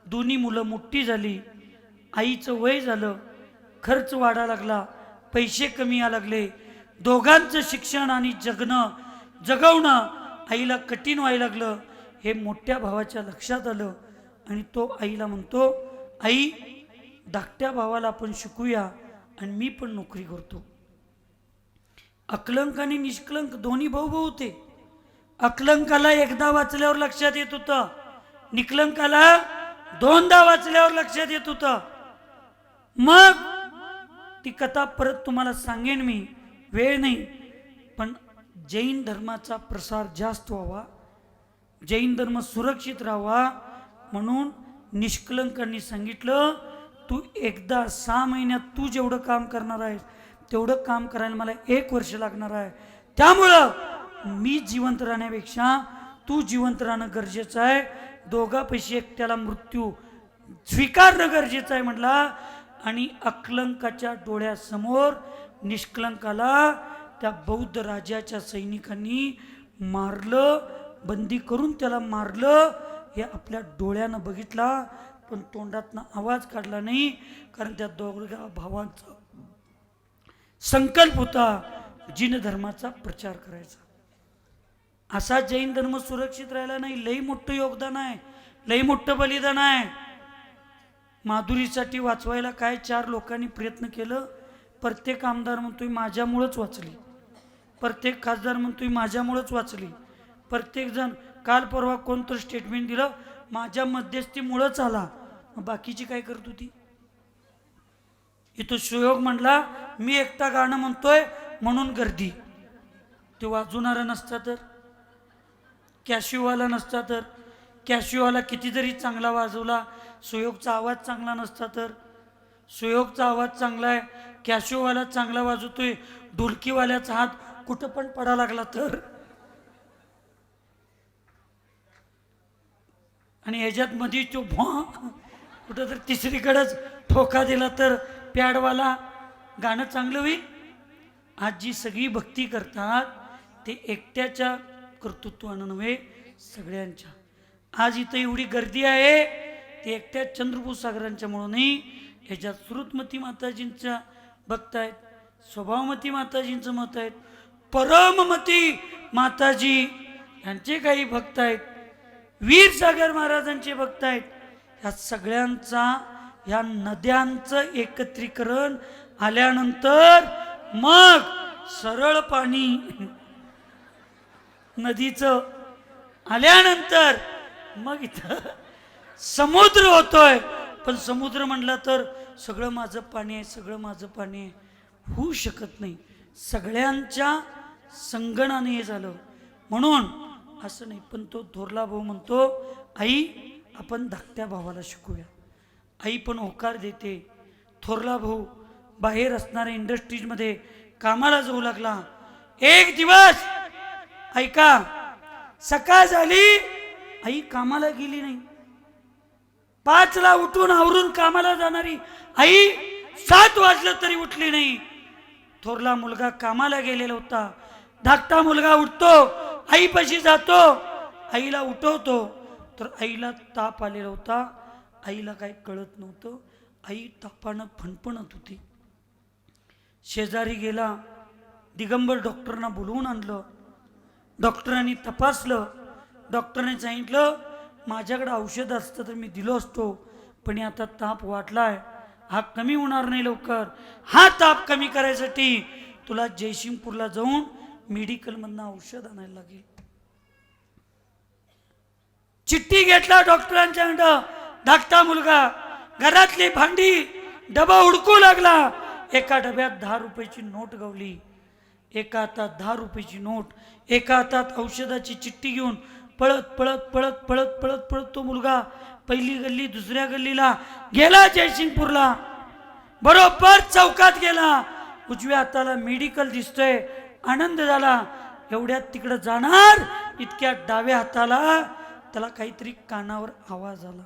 दोन्ही मुलं मोठी झाली, आईचं वय झालं, खर्च वाढा लागला, पैसे कमी या लागले, दोघांचं शिक्षण आणि जगवणं आईला कठीण व्हायला लागलं. हे मोठ्या भावाच्या लक्षात आलं आणि तो आईला म्हणतो, आई धाकट्या भावाला आपण शिकूया आणि मी पण नोकरी करतो. अकलंक आणि निष्कलंक दोन्ही भाऊ भाऊ होते. अकलंकाला एकदा वाचल्यावर लक्षात येत होतं, निष्कलंकाला 2दा वाचल्यावर लक्षात येत होतं. मग ती कथा परत तुम्हाला सांगेन मी, वेळ नाही. पण जैन धर्माचा प्रसार जास्त व्हावा, जैन धर्म सुरक्षित राहावा म्हणून निष्कलंकांनी सांगितलं, तू एकदा 6 महिन्यात तू जेवढं काम करणार आहेस तेवढं काम करायला मला 1 वर्ष लागणार आहे. त्यामुळं मी जिवंत राहण्यापेक्षा तू जिवंत राहणं गरजेचं आहे. दोघांपैकी एकट्याला मृत्यू स्वीकारणं गरजेचं आहे म्हटला. आणि अकलंकाच्या डोळ्यासमोर निष्कलंकाला त्या बौद्ध राजाच्या सैनिकांनी मारलं, बंदी करून त्याला मारलं. हे आपल्या डोळ्यानं बघितला, पण तोंडातनं आवाज काढला नाही, कारण त्या दोघा भावांचा संकल्प होता जिन धर्माचा प्रचार करायचा. असा जैन धर्म सुरक्षित राहिला नाही. लई मोठं योगदान आहे, लई मोठं बलिदान आहे. माधुरीसाठी वाचवायला काय 4 लोकांनी प्रयत्न केलं. प्रत्येक आमदार म्हणतोय माझ्यामुळंच वाचली, प्रत्येक खासदार म्हणतोय माझ्यामुळंच वाचली, प्रत्येक जण काल परवा कोणतं स्टेटमेंट दिलं, माझ्या मध्यस्थीमुळंच आला. मग बाकीची काय करत होती? इथं सुयोग म्हणला, मी एकटा गाणं म्हणतोय म्हणून गर्दी. ते वाजवणारा नसता तर, कॅशिओवाला नसता तर, कॅशिओवाला कितीतरी चांगला वाजवला, सुयोगचा आवाज चांगला नसता तर. सुयोगचा आवाज चांगला आहे, कॅशिओवाला चांगला वाजवतोय, ढोलकीवाल्याचा हात कुठं पण पडा लागला तर. आणि ह्याच्यात मध्ये तो कुठं तर तिसरीकडेच ठोका दिला तर पॅडवाला गाणं चांगलं होईल. आज जी सगळी भक्ती करतात ते एकट्याच्या कर्तृत्वानं नव्हे, सगळ्यांच्या. आज इथं एवढी गर्दी आहे ते एकट्या चंद्रपूर सागरांच्यामुळं नाही. ह्याच्यात श्रुतमती माताजींच्या भक्त आहेत, स्वभावमती माताजींचं मत आहेत, परममती माताजी यांचे काही भक्त आहेत, वीर सागर महाराजांचे भक्त आहेत. ह्या सगळ्यांचा ह्या नद्यांचं एकत्रीकरण आल्यानंतर मग सरळ पाणी नदीचं आल्यानंतर मग इथं समुद्र होतोय. पण समुद्र म्हणला तर सगळं माझं पाणी आहे, सगळं माझं पाणी आहे, होऊ शकत नाही. सगळ्यांच्या संगणाने हे झालं म्हणून असं नाही. पण तो थोरला भाऊ म्हणतो, आई आपण धाकट्या भावाला शिकूया. आई पण होकार देते. थोरला भाऊ बाहेर असणाऱ्या इंडस्ट्रीजमध्ये कामाला जाऊ लागला. एक दिवस ऐका, सकाळ झाली, आई कामाला गेली नाही. 5 ला उठून आवरून कामाला जाणारी आई 7 वाजलं तरी उठली नाही. थोरला मुलगा कामाला गेलेला होता. धाकटा मुलगा उठतो, आईपाशी जातो, आईला उठवतो. तर आईला ताप आलेला होता. आईला काही कळत नव्हतं. आई तापानं फणफणत होती. शेजारी गेला, दिगंबर डॉक्टरना बोलवून आणलं. डॉक्टरांनी तपासलं. डॉक्टरांनी सांगितलं, माझ्याकडे औषध असतं तर मी दिलो असतो, पण आता ताप वाढलाय, हा कमी होणार नाही लवकर. हा ताप कमी करायसाठी तुला जयसिंगपूरला जाऊन मेडिकलमधनं औषध आणायला लागेल. चिठ्ठी घेतला डॉक्टरांच्याकडं. धाकटा मुलगा घरातली भांडी डबा हुडकू लागला. एका डब्यात 10 रुपयाची नोट गावली. एका हातात 10 रुपयाची नोट, एका हातात औषधाची चिठ्ठी घेऊन पळत पळत पळत पळत पळत पळत तो मुलगा पहिली गल्ली दुसऱ्या गल्लीला गेला. जयसिंगपूरला बरोबर चौकात गेला. उजव्या हाताला मेडिकल दिसतंय. आनंद झाला. एवढ्यात तिकडे जाणार इतक्या डाव्या हाताला त्याला काहीतरी कानावर आवाज आला.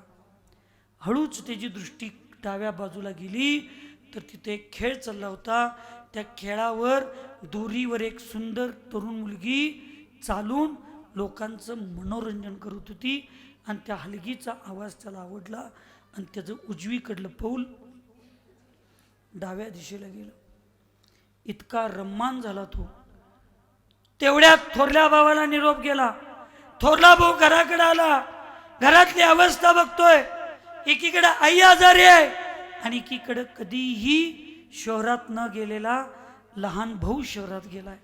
हळूच त्याची दृष्टी डाव्या बाजूला गेली तर तिथे एक खेळ चालला होता. त्या खेळावर दोरीवर एक सुंदर तरुण मुलगी चालून लोकांचं मनोरंजन करत होती. आणि त्या हलगीचा आवाज त्याला आवडला आणि त्याचं उजवीकडलं पाऊल डाव्या दिशेला गेलं. इतका रम्मान झाला तो. तेवढ्यात थोरल्या भावाला निरोप गेला. थोरला भाऊ घराकडे आला. घरातली अवस्था बघतोय. एकीकडे आई आजारी आहे आणि एकीकडे कधीही शहरात न गेलेला लहान भाऊ शहरात गेलाय.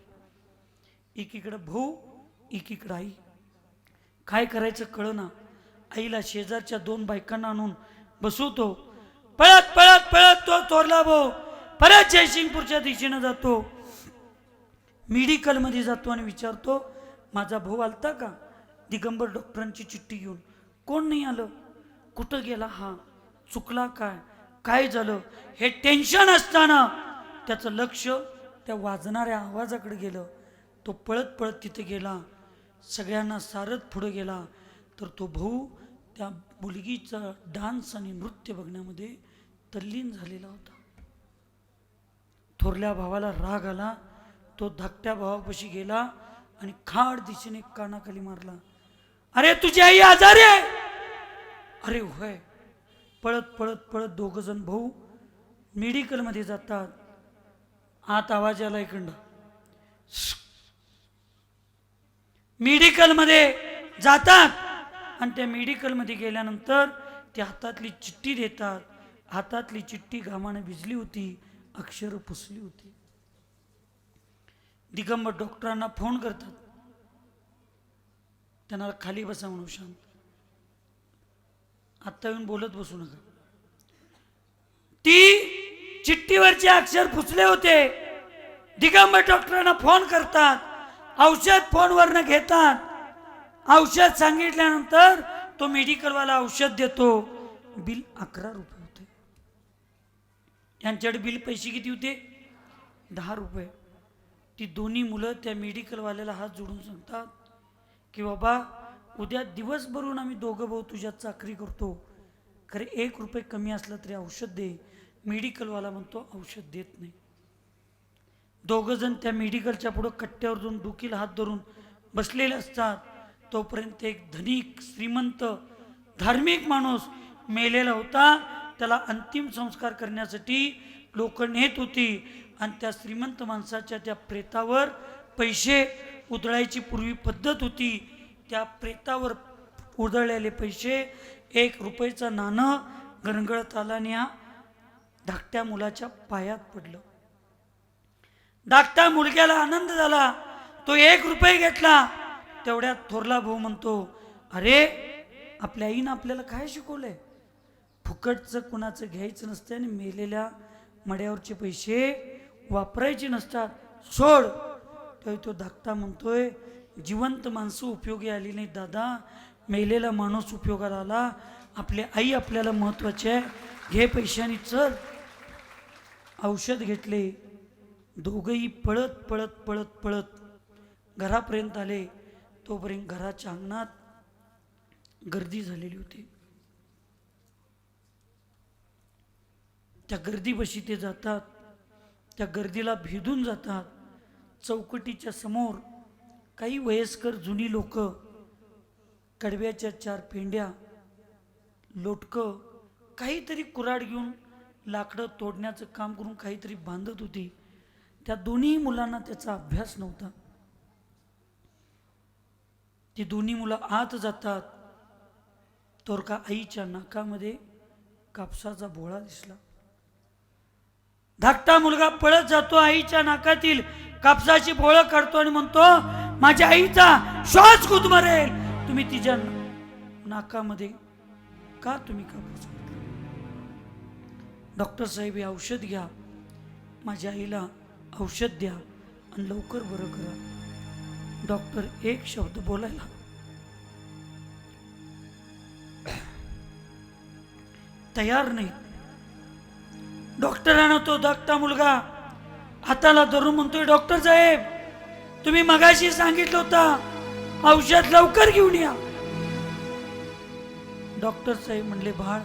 एकीकडे भाऊ, एकीकडे आई. काय करायचं कळना. आईला शेजारच्या 2 बायकांना आणून बसवतो. पळत पळत पळत तो थोरला भाऊ परत जयसिंगपूरच्या दिशेनं जातो. मेडिकलमध्ये जातो आणि विचारतो, माझा भाऊ आलता का दिगंबर डॉक्टरांची चिठ्ठी घेऊन? कोण नाही आलं. कुठं गेला हा? चुकला काय? काय झालं? हे टेन्शन असताना त्याचं लक्ष त्या वाजणाऱ्या आवाजाकडे गेलं. तो पळत पळत तिथे गेला. सगळ्यांना सारत पुढे गेला तर तो भाऊ त्या मुलगीचा डान्स आणि नृत्य बघण्यामध्ये तल्लीन झालेला होता. थोरल्या भावाला राग आला. तो धाकट्या भावापाशी गेला आणि खाड दिशेने कानाखाली मारला. अरे तुझी आई आजारी आहे? अरे होय. पळत पळत पळत 2 जण भाऊ मेडिकलमध्ये जातात. आत आवाज आला इकडं. मेडिकलमध्ये जातात आणि त्या मेडिकलमध्ये गेल्यानंतर त्या हातातली चिठ्ठी देतात. हातातली चिठ्ठी घामाने भिजली होती, अक्षर पुसली होती. दिगंबर डॉक्टरांना फोन करतात. त्यांना खाली बसा म्हणून शांत. आत्ता येऊन बोलत बसू नका. ती चिठ्ठीवरचे अक्षर पुसले होते. दिगंबर डॉक्टरांना फोन करतात. औषध फोनवरनं घेतात. औषध सांगितल्यानंतर तो मेडिकलवाला औषध देतो. बिल 11 रुपये होते. यांच्याकडे बिल पैसे किती होते? 10 रुपये. ती दोन्ही मुलं त्या मेडिकलवाल्याला हात जोडून सांगतात की बाबा उद्या दिवसभरून आम्ही 2 भाऊ तुझ्या चाकरी करतो, खरे 1 रुपये कमी असला तरी औषध दे. मेडिकलवाला म्हणतो औषध देत नाही. 2 जण त्या मेडिकलच्या पुढं कट्ट्यावर जाऊन डोकीला हात धरून बसलेले असतात. तोपर्यंत एक धनिक श्रीमंत धार्मिक माणूस मेलेला होता. त्याला अंतिम संस्कार करण्यासाठी लोक नेत होती आणि त्या श्रीमंत माणसाच्या त्या प्रेतावर पैसे उधळायची पूर्वी पद्धत होती. त्या प्रेतावर उधळलेले पैसे 1 रुपयाचं नाणं गणगळत आला आणि या धाकट्या मुलाच्या पायात पडलं. धाकट्या मुलग्याला आनंद झाला. तो 1 रुपये घेतला. तेवढ्यात थोरला भाऊ म्हणतो, अरे आपल्या आईनं आपल्याला काय शिकवलंय? फुकटचं कुणाचं घ्यायचं नसतं आणि मेलेल्या मड्यावरचे पैसे वापरायचे नसतात, सोड. तो धाकटा म्हणतोय, जिवंत माणसं उपयोगी आली नाही दादा, मेलेला माणूस उपयोगाला आला. आपली आई आपल्याला महत्वाची आहे, घे पैशानी चल. औषध घेतले. दोघंही पळत पळत पळत पळत घरापर्यंत आले. तोपर्यंत घराच्या अंगणात गर्दी झालेली होती. त्या गर्दीपाशी ते जातात. त्या गर्दीला भेदून जातात. चौकटीच्या समोर काही वयस्कर जुनी लोक कडव्याच्या 4 पेंड्या, लोटकं, काहीतरी कुऱ्हाड घेऊन लाकडं तोडण्याचं काम करून काहीतरी बांधत होती. त्या दोन्ही मुलांना त्याचा अभ्यास नव्हता. ती दोन्ही मुलं आत जातात. तर का आईच्या नाकामध्ये कापसाचा बोळा दिसला. धाकटा मुलगा पळत जातो, आईच्या नाकातील कापसाची बोळं काढतो आणि म्हणतो, माझ्या आईचा श्वास गुदमरेल, तुम्ही तिच्या नाकामध्ये का तुम्ही कापूस घातला? डॉक्टर साहेब हे औषध घ्या, माझ्या आईला औषध द्या आणि लवकर बरं करा. डॉक्टर एक शब्द बोलायला तयार नाही. डॉक्टरांना तो धाकटा मुलगा हाताला धरून म्हणतोय, डॉक्टर साहेब तुम्ही मगाशी सांगितलं होतं औषध लवकर घेऊन या. डॉक्टर साहेब म्हणले, बाळ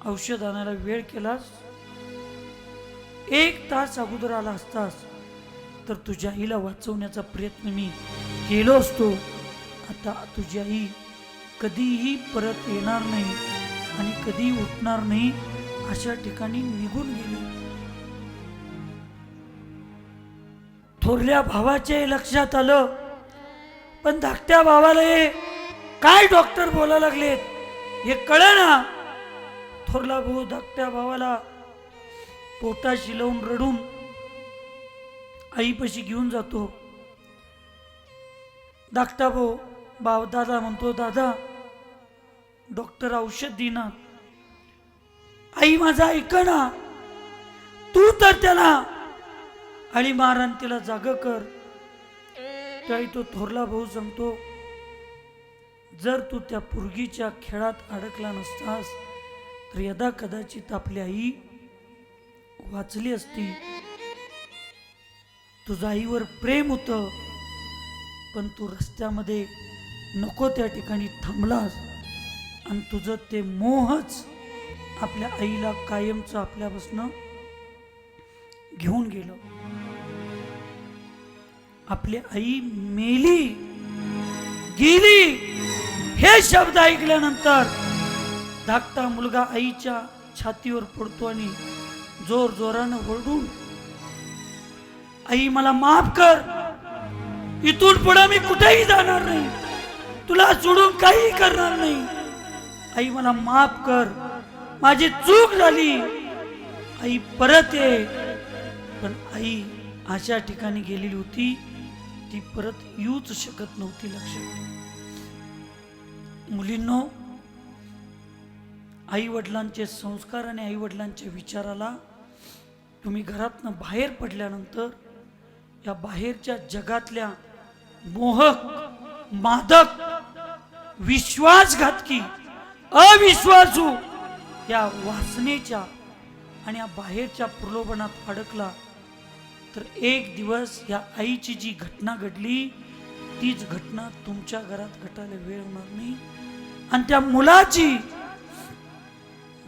औषध आणायला वेळ केलास, 1 तास अगोदर आला असतास तर तुझ्या आईला वाचवण्याचा प्रयत्न मी केलो असतो. आता तुझी आई कधीही परत येणार नाही आणि कधी उठणार नाही, अशा ठिकाणी निघून गेली. थोरल्या भावाचे लक्षात आलं, पण धाकट्या भावाला हे काय डॉक्टर बोलायला लागलेत हे कळेना. थोरला भाऊ धाकट्या भावाला पोटाशी लावून रडून आईपाशी घेऊन जातो. धाकटा भाऊ दादा म्हणतो, दादा डॉक्टर औषध देणार, आई माझा ऐकना, तू तर त्याला आळी मार आणि तिला जाग कर. त्यावेळी तो थोरला भाऊ सांगतो, जर तू त्या पोरगीच्या खेळात अडकला नसतास तर यदा कदाचित आपली आई वाचली असती. तुझ्या आईवर प्रेम होतं, पण तू रस्त्यामध्ये नको त्या ठिकाणी थांबलास आणि तुझं ते मोहच आपल्या आईला कायमचं आपल्यापासून घेऊन गेलं. आपली आई मेली गेली हे शब्द ऐकल्यानंतर धाकटा मुलगा आईच्या छातीवर पडतो आणि जोर जोरानं ओरडून, आई मला माफ कर, इथून पुढे मी कुठेही जाणार नाही, तुला सोडून काही करणार नाही. आई मला माफ कर, माझी चूक झाली, आई परत ये. पण आई अशा ठिकाणी गेलेली होती, ती परत येऊच शकत नव्हती. लक्षात मुलींनो, आई वडिलांचे संस्कार आणि आई वडिलांच्या विचाराला तुम्ही घरातनं बाहेर पडल्यानंतर या बाहेरच्या जगातल्या मोहक, मादक, विश्वासघातकी, अविश्वासू या वासनेच्या आणि या बाहेरच्या प्रलोभनात अडकला तर एक दिवस या आईची जी घटना घडली तीच घटना तुमच्या घरात घटायला वेळ होणार नाही. आणि त्या मुलाची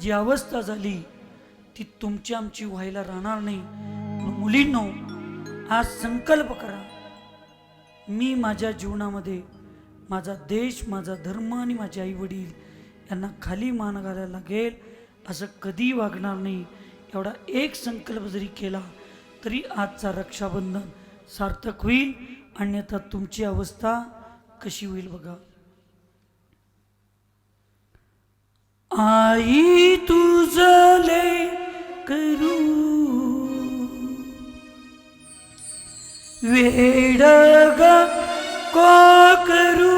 जी अवस्था झाली ती तुमची आमची व्हायला राहणार नाही. मुलींनो, आज संकल्प करा, मी माझ्या जीवनामध्ये माझा देश, माझा धर्म आणि माझे आई वडील यांना खाली मान घालायला लागेल असं कधी वागणार नाही. एवढा एक संकल्प जरी केला तरी आजचा रक्षाबंधन सार्थक होईल, अन्यथा तुमची अवस्था कशी होईल बघा. आई तुझले करू वेड ग को करू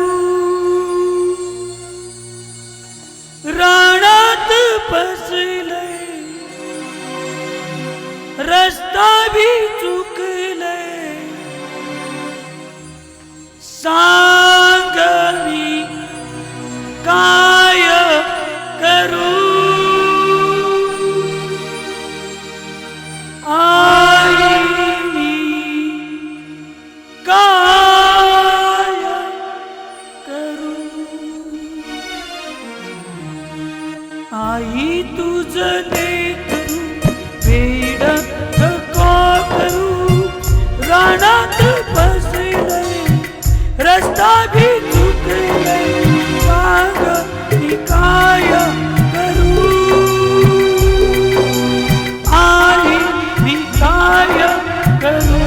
राणात फसले रस्ता भी चुकले सांग मी काय करू आई मी काय करू आई तुझले करू वेड नको करू रानात फसले रस्ता भी चुकले सांग मी काय करू आई मी काय करू.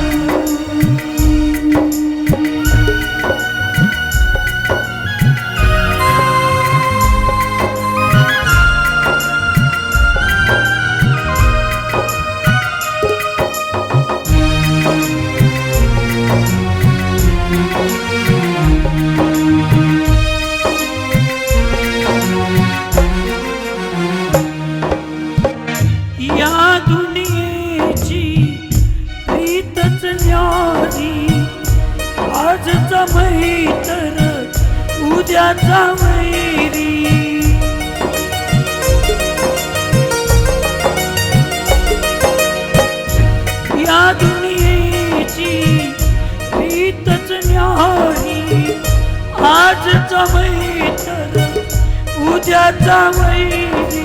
या दुनियेची प्रीतच न्यारी आजचा मैत्र उद्याचा वैरी या दुनियेची प्रीतच न्यारी आजचा मैत्र उद्याचा वैरी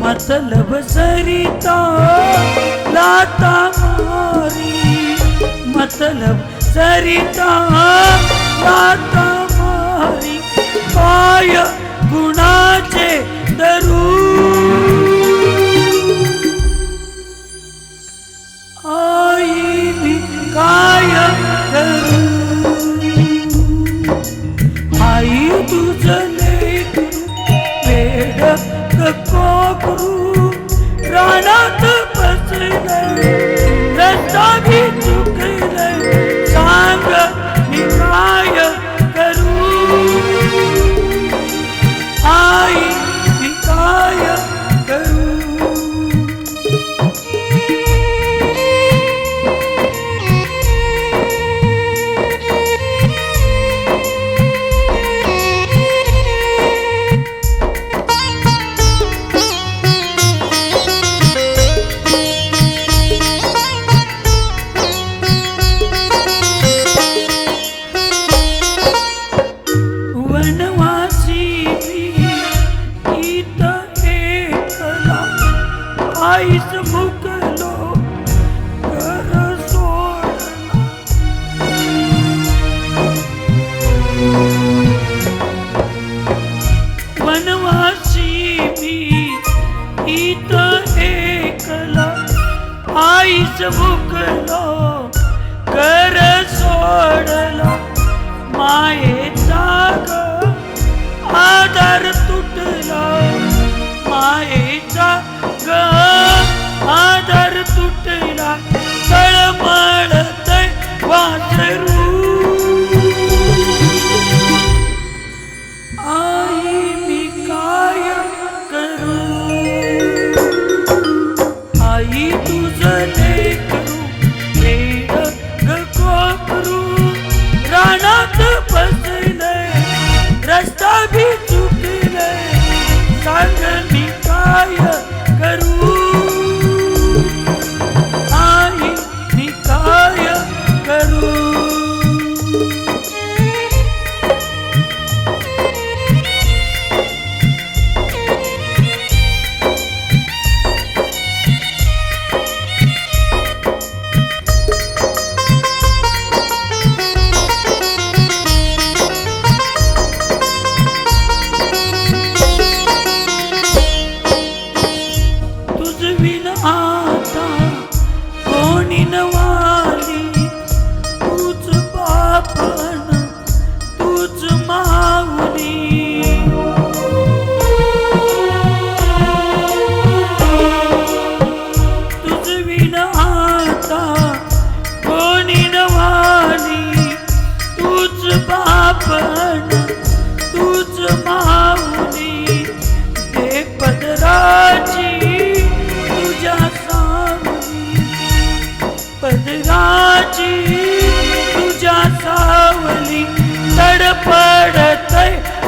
मतलब सरिता लाता मारी मतलब सरिता लाता मारी काय गुणाचे दरू आई मी काय करू आई तुझले वेड नको करू रानात फसले रस्ता भी चुकले सांग मी काय करू आई मी काय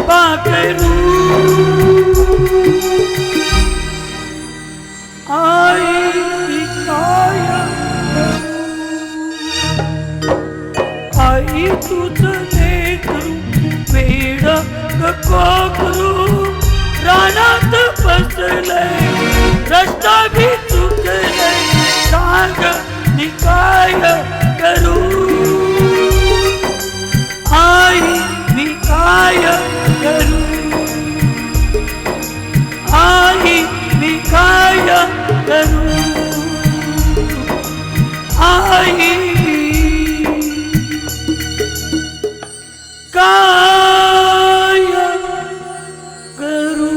कृपा करू आई काय आई तुझ लेकरू वेड नको करू रानात बसलंय रस्ता भी चुकलंय सांग मी काय करू आई मी काय करू आई मी काय करू आई काय करू.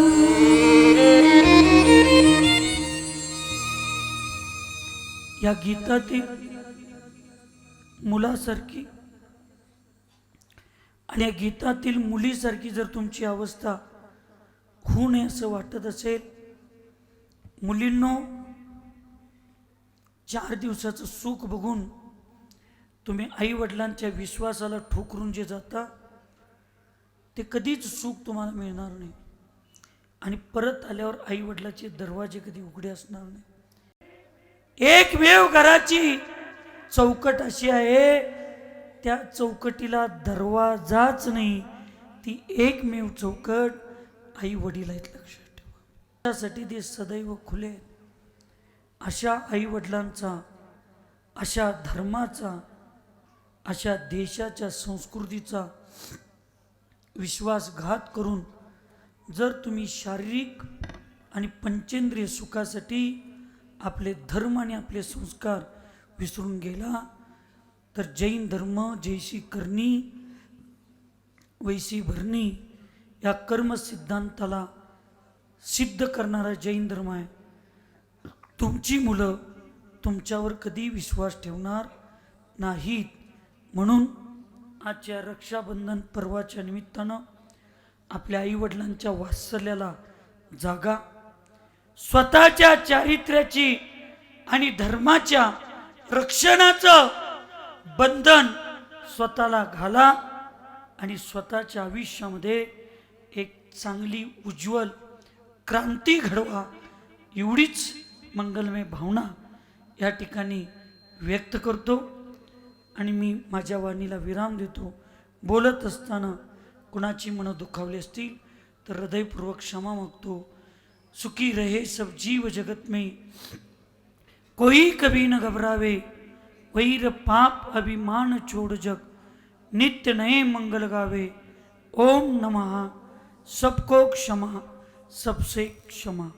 या गीतातील मुलासारखी आणि या गीतातील मुलीसारखी जर तुमची अवस्था होऊ नये असं वाटत असेल, मुलींनो, 4 दिवसाचं सुख बघून तुम्ही आई वडिलांच्या विश्वासाला ठोकरून जे जाता ते कधीच सुख तुम्हाला मिळणार नाही आणि परत आल्यावर आई वडिलाचे दरवाजे कधी उघडे असणार नाही. एकमेव घराची चौकट अशी आहे, त्या चौकटीला दरवाजाच नाही, ती एकमेव चौकट आई वडील आहेत, लक्षात ठेवा. त्यासाठी ते सदैव खुले आहेत. अशा आई वडिलांचा, अशा धर्माचा, अशा देशाच्या संस्कृतीचा विश्वासघात करून जर तुम्ही शारीरिक आणि पंचेंद्रिय सुखासाठी आपले धर्म आणि आपले संस्कार विसरून गेला तर जैन धर्म जैसी करणी वैसी भरणी या कर्म सिद्धांताला सिद्ध करणारा जैन धर्म आहे. तुमची मुलं तुमच्यावर कधी विश्वास ठेवणार नाहीत. म्हणून आजच्या रक्षाबंधन पर्वाच्या निमित्तानं आपल्या आईवडिलांच्या वात्सल्याला जागा, स्वतःच्या चारित्र्याची आणि धर्माच्या रक्षणाचं बंधन स्वतःला घाला आणि स्वतःच्या आयुष्यामध्ये एक चांगली उज्ज्वल क्रांती घडवा. एवढीच मंगलमय भावना या ठिकाणी व्यक्त करतो आणि मी माझ्या वाणीला विराम देतो. बोलत असताना कुणाची मनं दुखावली असतील तर हृदयपूर्वक क्षमा मागतो. सुखी रहे सब जीव जगत में, कोई कभी न घबरावे, वैर पाप अभिमान छोड़ जग, नित्य नए मंगल गावे. ओम नमः. सबको क्षमा, सबसे क्षमा.